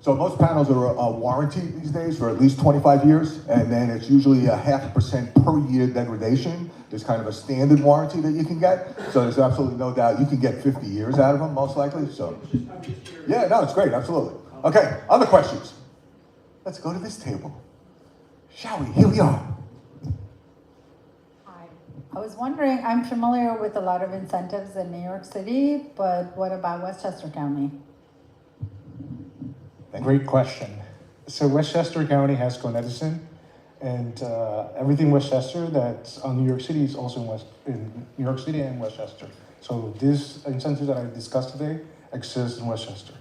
So most panels are warranted these days for at least 25 years, and then it's usually a 0.5% per year degradation. There's kind of a standard warranty that you can get. So there's absolutely no doubt you can get 50 years out of them, most likely. So yeah, no, it's great, absolutely. Okay, other questions? Let's go to this table. Shall we? Here we are. Hi. I was wondering, I'm familiar with a lot of incentives in New York City, but what about Westchester County? Great question. So Westchester County has Con Edison, and everything Westchester that's on New York City is also in New York City and Westchester. So this incentive that I discussed today exists in Westchester.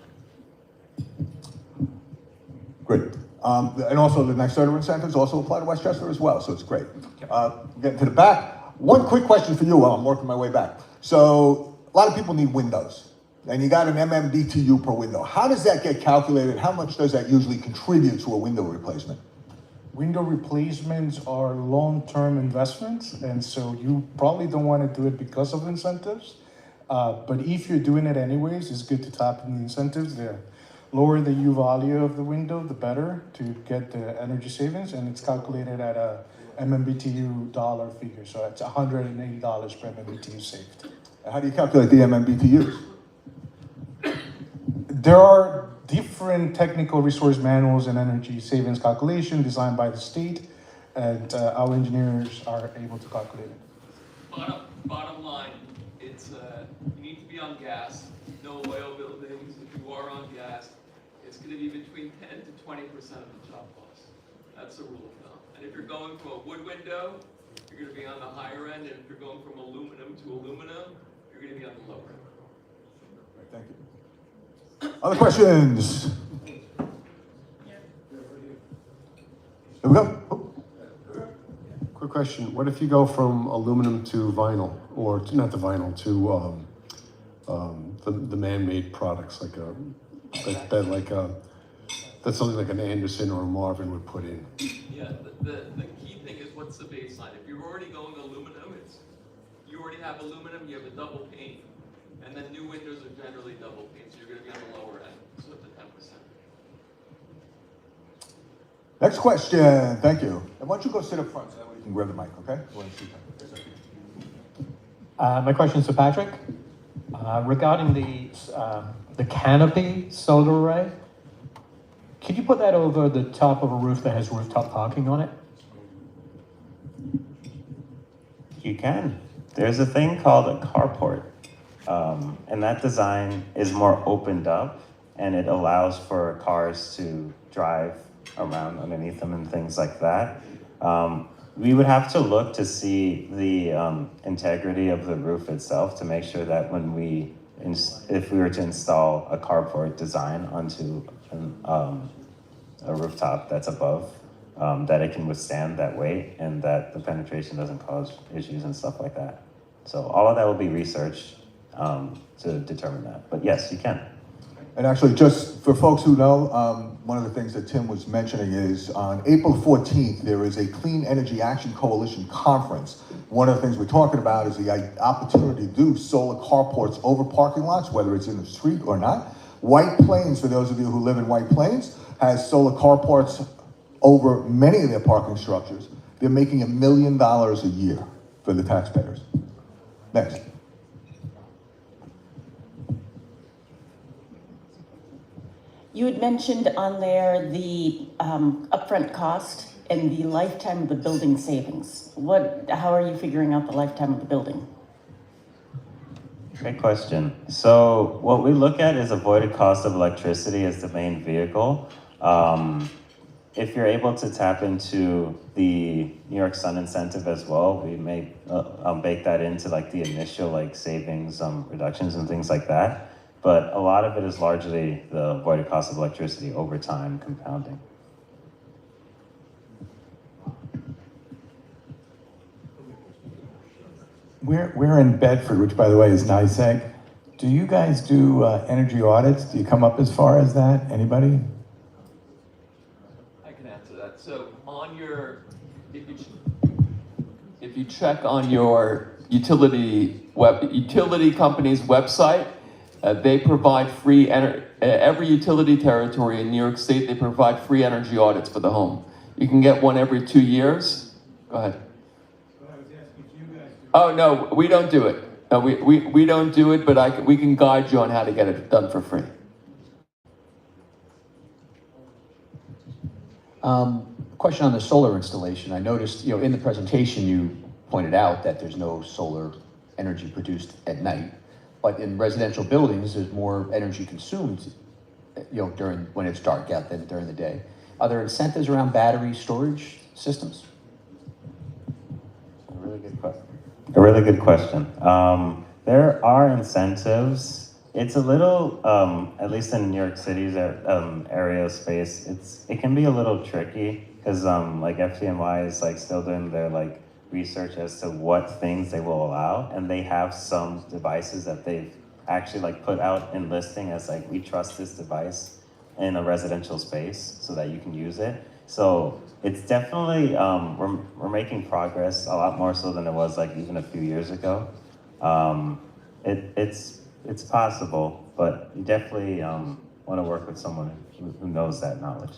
Great. And also the next set of incentives also apply to Westchester as well, so it's great. Getting to the back, one quick question for you while I'm working my way back. So a lot of people need windows, and you got an MMBTU per window. How does that get calculated? How much does that usually contribute to a window replacement? Window replacements are long-term investments, and so you probably don't want to do it because of incentives. But if you're doing it anyways, it's good to tap into the incentives. The lower the U value of the window, the better to get the energy savings, and it's calculated at a MMBTU dollar figure. So it's $180 per MMBTU saved. How do you calculate the MMBTUs? There are different technical resource manuals and energy savings calculation designed by the state, and our engineers are able to calculate it. Bottom line, it's you need to be on gas, no oil buildings. If you are on gas, it's going to be between 10 to 20% of the job cost. That's the rule of thumb. And if you're going from a wood window, you're going to be on the higher end, and if you're going from aluminum to aluminum, you're going to be on the lower end. Thank you. Other questions? There we go. Quick question. What if you go from aluminum to vinyl, or to, not the vinyl, to the man-made products like that's something like an Anderson or a Marvin would put in? Yeah, the key thing is what's the baseline. If you're already going aluminum, you already have aluminum, you have a double pane. And then new windows are generally double pane, so you're going to be on the lower end, so at the 10%. Next question. Thank you. And why don't you go sit up front so that way you can grab the mic, okay? My question is to Patrick. Regarding the canopy solar array, could you put that over the top of a roof that has rooftop parking on it? You can. There's a thing called a carport. And that design is more opened up, and it allows for cars to drive around underneath them and things like that. We would have to look to see the integrity of the roof itself to make sure that when if we were to install a carport design onto a rooftop that's above, that it can withstand that weight and that the penetration doesn't cause issues and stuff like that. So all of that will be researched to determine that. But yes, you can. And actually, just for folks who know, one of the things that Tim was mentioning is on April 14th, there is a Clean Energy Action Coalition conference. One of the things we're talking about is the opportunity to do solar carports over parking lots, whether it's in the street or not. White Plains, for those of you who live in White Plains, has solar carports over many of their parking structures. They're making $1 million a year for the taxpayers. Next. You had mentioned on there the upfront cost and the lifetime of the building savings. How are you figuring out the lifetime of the building? Great question. So what we look at is avoided cost of electricity as the main vehicle. If you're able to tap into the New York Sun incentive as well, we may bake that into like the initial like savings reductions and things like that. But a lot of it is largely the avoided cost of electricity over time compounding. We're in Bedford, which by the way is NYSEG. Do you guys do energy audits? Do you come up as far as that? Anybody? I can answer that. So on your, if you check on your utility company's website, they provide free every utility territory in New York State, they provide free energy audits for the home. You can get one every 2 years. Go ahead. Oh, no, we don't do it. No, we don't do it, but we can guide you on how to get it done for free. Question on the solar installation. I noticed, in the presentation you pointed out that there's no solar energy produced at night, but in residential buildings there's more energy consumed, during when it's dark out than during the day. Are there incentives around battery storage systems? A really good question. A really good question. There are incentives. It's a little, at least in New York City's area of space, it can be a little tricky because like FDMI is like still doing their like research as to what things they will allow, and they have some devices that they've actually like put out in listing as like, we trust this device in a residential space so that you can use it. So it's definitely, we're making progress a lot more so than it was like even a few years ago. It's possible, but you definitely want to work with someone who knows that knowledge.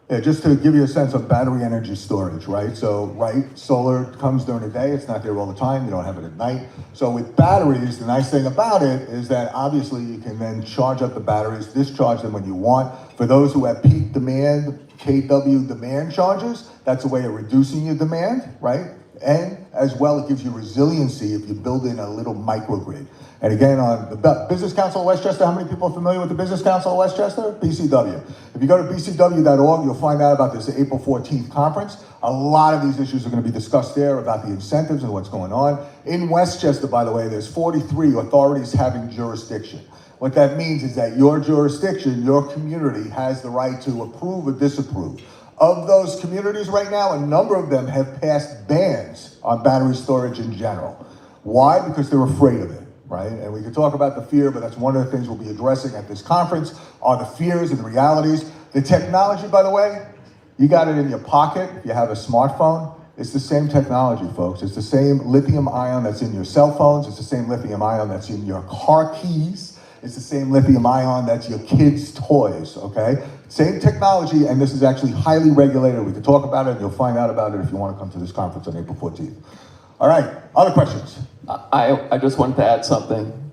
Yeah, just to give you a sense of battery energy storage, right? So, right, solar comes during the day, it's not there all the time, you don't have it at night. So with batteries, the nice thing about it is that obviously you can then charge up the batteries, discharge them when you want. For those who have peak demand, KW demand charges, that's a way of reducing your demand, right? And as well, it gives you resiliency if you build in a little microgrid. And again, on the Business Council of Westchester, how many people are familiar with the Business Council of Westchester? BCW. If you go to bcw.org, you'll find out about this April 14th conference. A lot of these issues are going to be discussed there about the incentives and what's going on. In Westchester, by the way, there's 43 authorities having jurisdiction. What that means is that your jurisdiction, your community, has the right to approve or disapprove. Of those communities right now, a number of them have passed bans on battery storage in general. Why? Because they're afraid of it. Right? And we can talk about the fear, but that's one of the things we'll be addressing at this conference, are the fears and the realities. The technology, by the way, you got it in your pocket. If you have a smartphone, it's the same technology, folks. It's the same lithium ion that's in your cell phones. It's the same lithium ion that's in your car keys. It's the same lithium ion that's your kids' toys, okay? Same technology, and this is actually highly regulated. We can talk about it, and you'll find out about it if you want to come to this conference on April 14th. All right, other questions? I just wanted to add something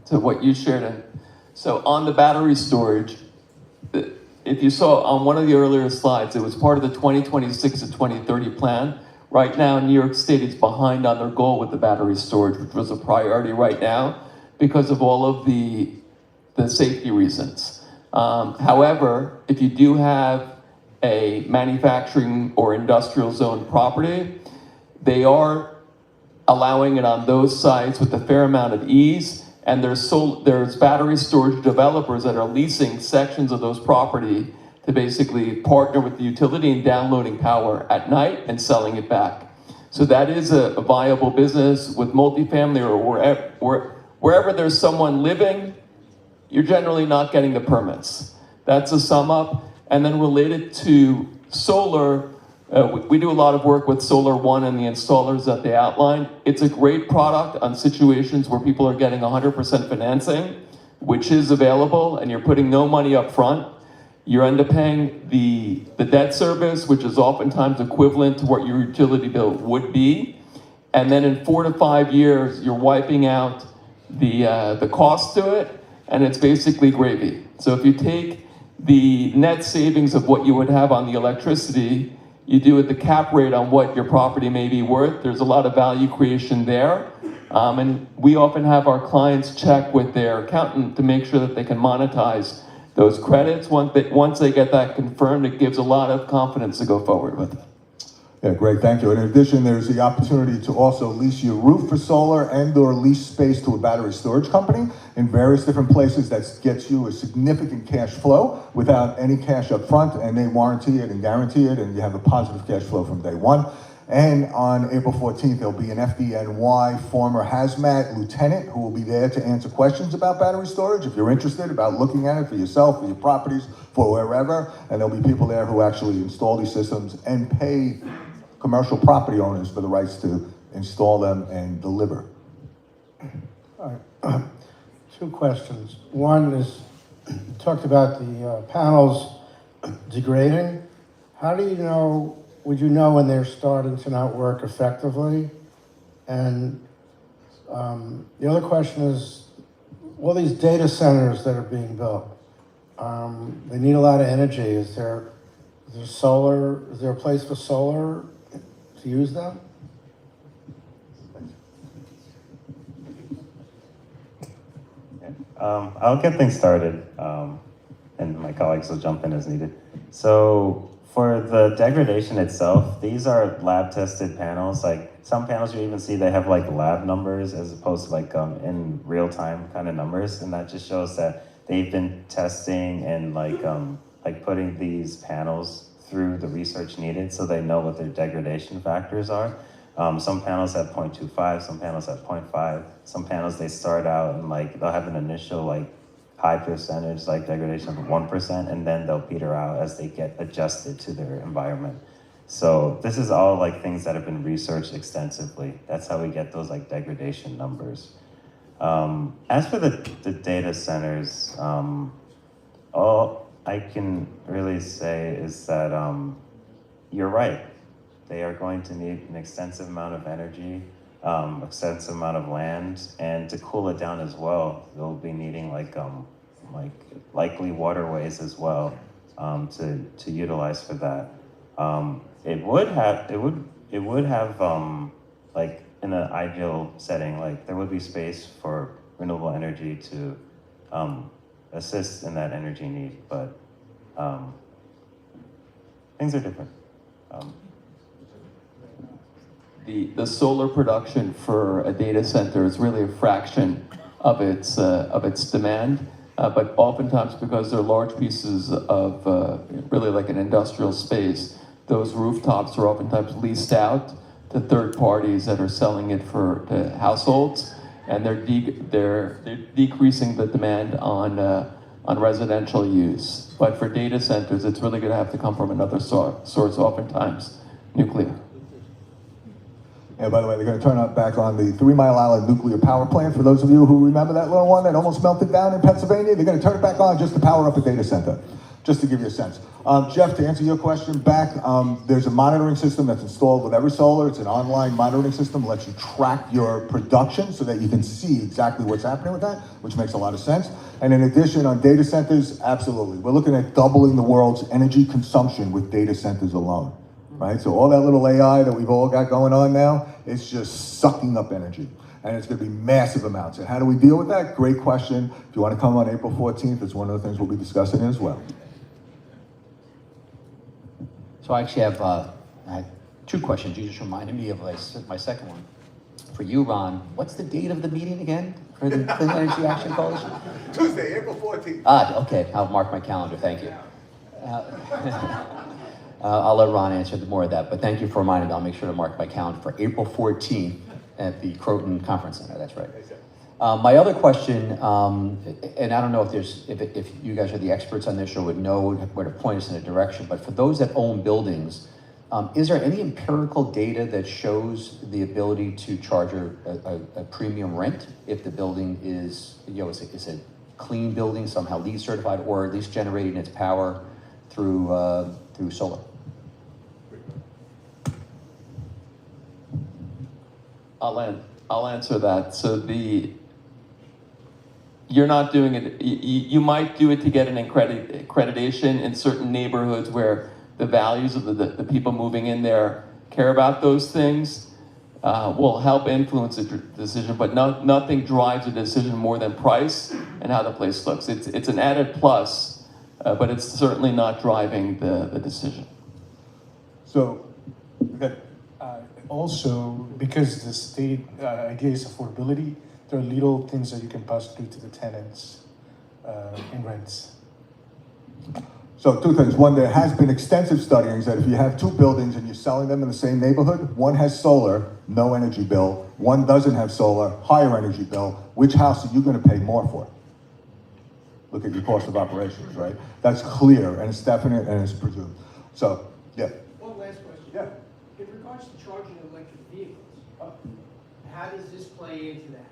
to what you shared. So on the battery storage, if you saw on one of the earlier slides, it was part of the 2026 to 2030 plan. Right now, New York State is behind on their goal with the battery storage, which was a priority right now because of all of the safety reasons. However, if you do have a manufacturing or industrial zone property, they are allowing it on those sites with a fair amount of ease, and there's battery storage developers that are leasing sections of those property to basically partner with the utility in downloading power at night and selling it back. So that is a viable business with multifamily or wherever there's someone living, you're generally not getting the permits. That's a sum up. And then related to solar, we do a lot of work with Solar One and the installers that they outlined. It's a great product on situations where people are getting 100% financing, which is available, and you're putting no money up front. You end up paying the debt service, which is oftentimes equivalent to what your utility bill would be. And then in 4 to 5 years, you're wiping out the cost to it, and it's basically gravy. So if you take the net savings of what you would have on the electricity, you do it the cap rate on what your property may be worth. There's a lot of value creation there. And we often have our clients check with their accountant to make sure that they can monetize those credits. Once they get that confirmed, it gives a lot of confidence to go forward with it. Yeah, great, thank you. In addition, there's the opportunity to also lease your roof for solar and or lease space to a battery storage company in various different places. That gets you a significant cash flow without any cash up front, and they warranty it and guarantee it, and you have a positive cash flow from day one. And on April 14th, there'll be an FDNY former hazmat lieutenant who will be there to answer questions about battery storage if you're interested about looking at it for yourself, for your properties, for wherever. And there'll be people there who actually install these systems and pay commercial property owners for the rights to install them and deliver. All right. 2 questions. One is, you talked about the panels degrading. How do you know, would you know when they're starting to not work effectively? And the other question is, all these data centers that are being built, they need a lot of energy. Is there solar, is there a place for solar to use them? I'll get things started, and my colleagues will jump in as needed. So for the degradation itself, these are lab tested panels. Like some panels you even see they have like lab numbers as opposed to like in real time kind of numbers. And that just shows that they've been testing and like putting these panels through the research needed so they know what their degradation factors are. Some panels have 0.25, some panels have 0.5. Some panels they start out and like they'll have an initial like high percentage like degradation of 1%, and then they'll peter out as they get adjusted to their environment. So this is all like things that have been researched extensively. That's how we get those like degradation numbers. As for the data centers, all I can really say is that you're right. They are going to need an extensive amount of energy, extensive amount of land, and to cool it down as well, they'll be needing like likely waterways as well to utilize for that. It would have like in an ideal setting, like there would be space for renewable energy to assist in that energy need, but things are different. The solar production for a data center is really a fraction of its demand, but oftentimes because they're large pieces of really like an industrial space, those rooftops are oftentimes leased out to third parties that are selling it to households, and they're decreasing the demand on residential use. But for data centers, it's really going to have to come from another source, oftentimes nuclear. And by the way, they're going to turn back on the 3 Mile Island nuclear power plant. For those of you who remember that little one that almost melted down in Pennsylvania, they're going to turn it back on just to power up a data center, just to give you a sense. Jeff, to answer your question back, there's a monitoring system that's installed with every solar. It's an online monitoring system that lets you track your production so that you can see exactly what's happening with that, which makes a lot of sense. And in addition, on data centers, absolutely. We're looking at doubling the world's energy consumption with data centers alone. Right? So all that little AI that we've all got going on now, it's just sucking up energy. And it's going to be massive amounts. And how do we deal with that? Great question. If you want to come on April 14th, it's one of the things we'll be discussing as well. So I actually have I had 2 questions. You just reminded me of my second one. For you, Ron, what's the date of the meeting again for the Clean Energy Action Coalition? Tuesday, April 14th. Okay. I'll mark my calendar. Thank you. I'll let Ron answer more of that, but thank you for reminding me. I'll make sure to mark my calendar for April 14th at the Croton Conference Center. That's right. My other question, and I don't know if you guys are the experts on this or would know where to point us in a direction, but for those that own buildings, is there any empirical data that shows the ability to charge a premium rent if the building is a clean building, somehow LEED certified, or at least generating its power through solar? I'll answer that. So you're not doing it. You might do it to get an accreditation in certain neighborhoods where the values of the people moving in there care about those things. Will help influence the decision, but nothing drives a decision more than price and how the place looks. It's an added plus, but it's certainly not driving the decision. So, also, because the state idea is affordability, there are little things that you can pass through to the tenants in rents. So 2 things. One, there has been extensive studying that if you have 2 buildings and you're selling them in the same neighborhood, one has solar, no energy bill, one doesn't have solar, higher energy bill, which house are you going to pay more for? Look at your cost of operations, right? That's clear, and it's definite, and it's presumed. So, yeah. One last question. Yeah. In regards to charging electric vehicles, how does this play into that?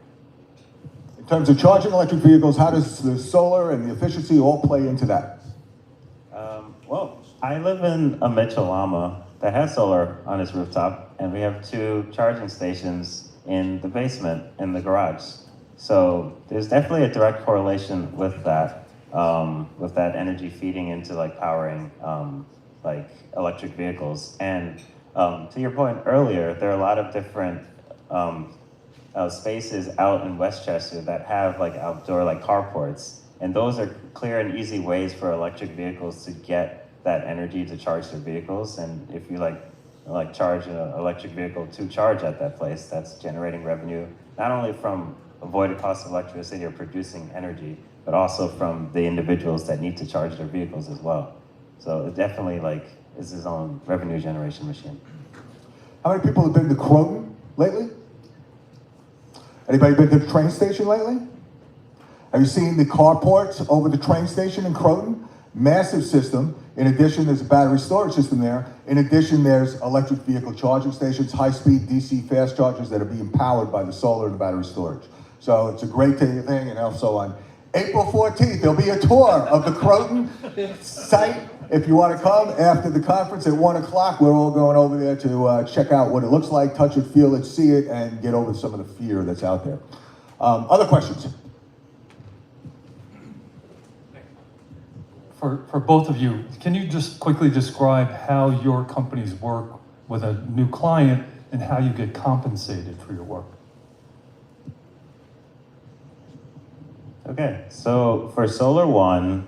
In terms of charging electric vehicles, how does the solar and the efficiency all play into that? Well, I live in a Mitchell-Lama that has solar on its rooftop, and we have 2 charging stations in the basement, in the garage. So there's definitely a direct correlation with that energy feeding into like powering like electric vehicles. And to your point earlier, there are a lot of different spaces out in Westchester that have like outdoor like carports, and those are clear and easy ways for electric vehicles to get that energy to charge their vehicles. And if you like charge an electric vehicle to charge at that place, that's generating revenue, not only from avoided cost of electricity or producing energy, but also from the individuals that need to charge their vehicles as well. So it definitely is its own revenue generation machine. How many people have been to Croton lately? Anybody been to the train station lately? Have you seen the carports over the train station in Croton? Massive system. In addition, there's a battery storage system there. In addition, there's electric vehicle charging stations, high-speed DC fast chargers that are being powered by the solar and the battery storage. So it's a great thing, and also on April 14th, there'll be a tour of the Croton site. If you want to come after the conference at 1 o'clock, we're all going over there to check out what it looks like, touch it, feel it, see it, and get over some of the fear that's out there. Other questions? For both of you, can you just quickly describe how your companies work with a new client and how you get compensated for your work? Okay, so for Solar One,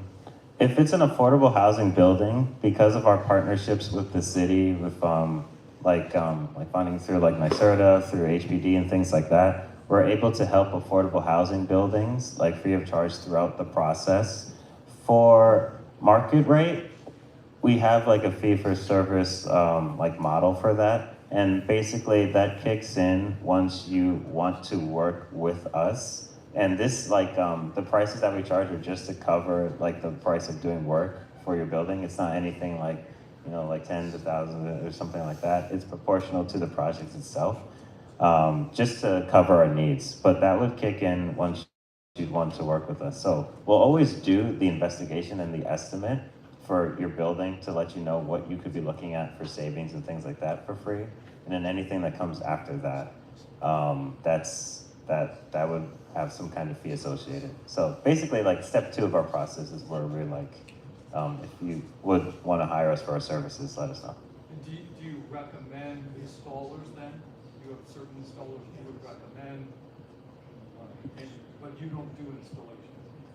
if it's an affordable housing building, because of our partnerships with the city, with like funding through like NYSERDA, through HPD and things like that, we're able to help affordable housing buildings like free of charge throughout the process. For market rate, we have like a fee for service like model for that. And basically that kicks in once you want to work with us. And this the prices that we charge are just to cover like the price of doing work for your building. It's not anything like, like tens of thousands or something like that. It's proportional to the project itself, just to cover our needs. But that would kick in once you'd want to work with us. So we'll always do the investigation and the estimate for your building to let you know what you could be looking at for savings and things like that for free. And then anything that comes after that, that would have some kind of fee associated. So basically like step 2 of our process is where we're like, if you would want to hire us for our services, let us know. Do you recommend installers then? Do you have certain installers you would recommend? But you don't do installations?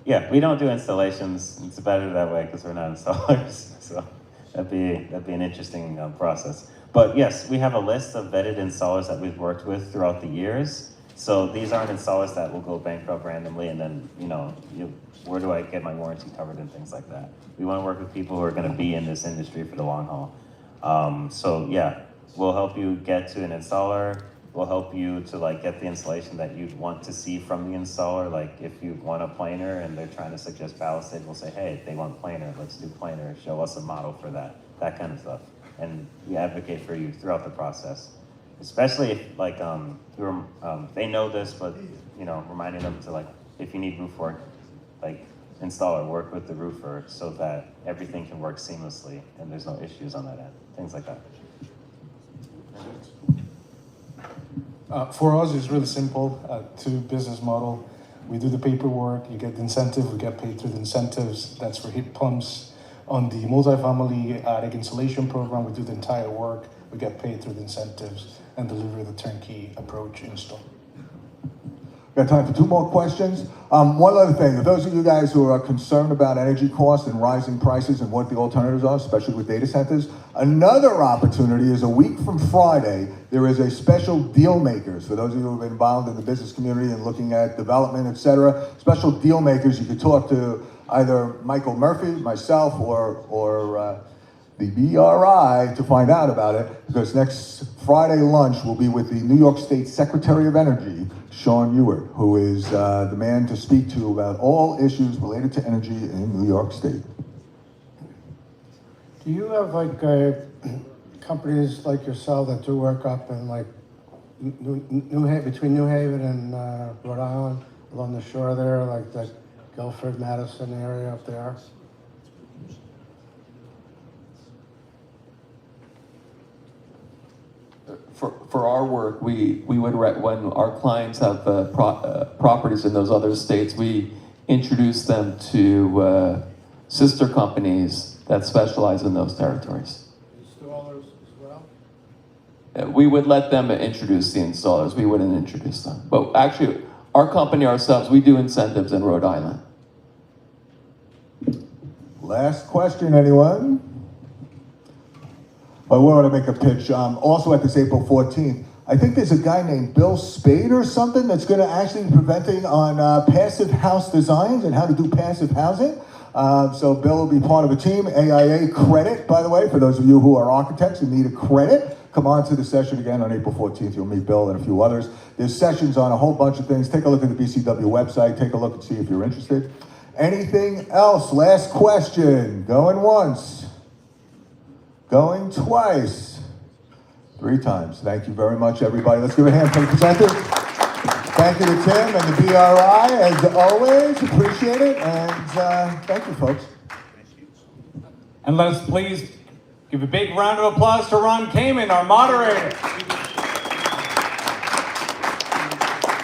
Yeah, we don't do installations. It's better that way because we're not installers. So that'd be an interesting process. But yes, we have a list of vetted installers that we've worked with throughout the years. So these aren't installers that will go bankrupt randomly and then, where do I get my warranty covered and things like that. We want to work with people who are going to be in this industry for the long haul. So yeah, we'll help you get to an installer. We'll help you to get the installation that you'd want to see from the installer. Like if you want a planer and they're trying to suggest palisade, we'll say, hey, they want planer, let's do planer. Show us a model for that kind of stuff. And we advocate for you throughout the process. Especially if they know this, but reminding them to if you need roof work, installer, work with the roofer so that everything can work seamlessly and there's no issues on that end, things like that. For us, it's really simple. 2 business model. We do the paperwork, you get the incentive, we get paid through the incentives. That's for heat pumps. On the multifamily attic insulation program, we do the entire work. We get paid through the incentives and deliver the turnkey approach install. Got time for 2 more questions. One other thing, for those of you guys who are concerned about energy costs and rising prices and what the alternatives are, especially with data centers, another opportunity is a week from Friday, there is a special deal makers. For those of you who have been involved in the business community and looking at development, etc., special deal makers, you could talk to either Michael Murphy, myself, or the BRI to find out about it, because next Friday lunch will be with the New York State Secretary of Energy, Sean Ewert, who is the man to speak to about all issues related to energy in New York State. Do you have companies like yourself that do work up in between New Haven and Rhode Island, along the shore there, like the Guilford, Madison area up there? For our work, we would, when our clients have properties in those other states, we introduce them to sister companies that specialize in those territories. Installers as well? We would let them introduce the installers. We wouldn't introduce them. But actually, our company ourselves, we do incentives in Rhode Island. Last question, anyone? But we want to make a pitch. Also at this April 14th, I think there's a guy named Bill Spade or something that's going to actually be presenting on passive house designs and how to do passive housing. So Bill will be part of a team. AIA credit, by the way, for those of you who are architects and need a credit. Come on to the session again on April 14th. You'll meet Bill and a few others. There's sessions on a whole bunch of things. Take a look at the BCW website. Take a look and see if you're interested. Anything else? Last question. Going once. Going twice. 3 times. Thank you very much, everybody. Let's give a hand for the presenters. Thank you to Tim and the BRI, as always. Appreciate it. And thank you, folks. And let us please give a big round of applause to Ron Kamen, our moderator.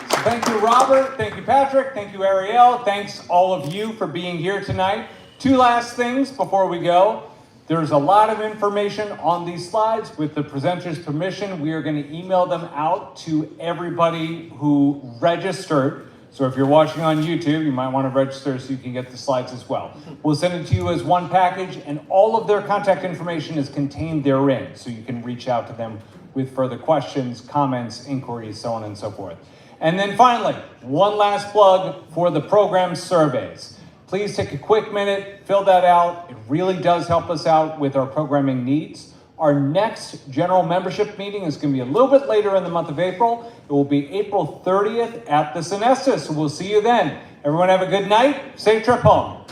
So thank you, Robert. Thank you, Patrick. Thank you, Ariel. Thanks all of you for being here tonight. 2 last things before we go. There's a lot of information on these slides. With the presenters' permission, we are going to email them out to everybody who registered. So if you're watching on YouTube, you might want to register so you can get the slides as well. We'll send it to you as one package, and all of their contact information is contained therein, so you can reach out to them with further questions, comments, inquiries, so on and so forth. And then finally, one last plug for the program surveys. Please take a quick minute, fill that out. It really does help us out with our programming needs. Our next general membership meeting is going to be a little bit later in the month of April. It will be April 30th at the Sonesta. So we'll see you then. Everyone have a good night. Safe trip home.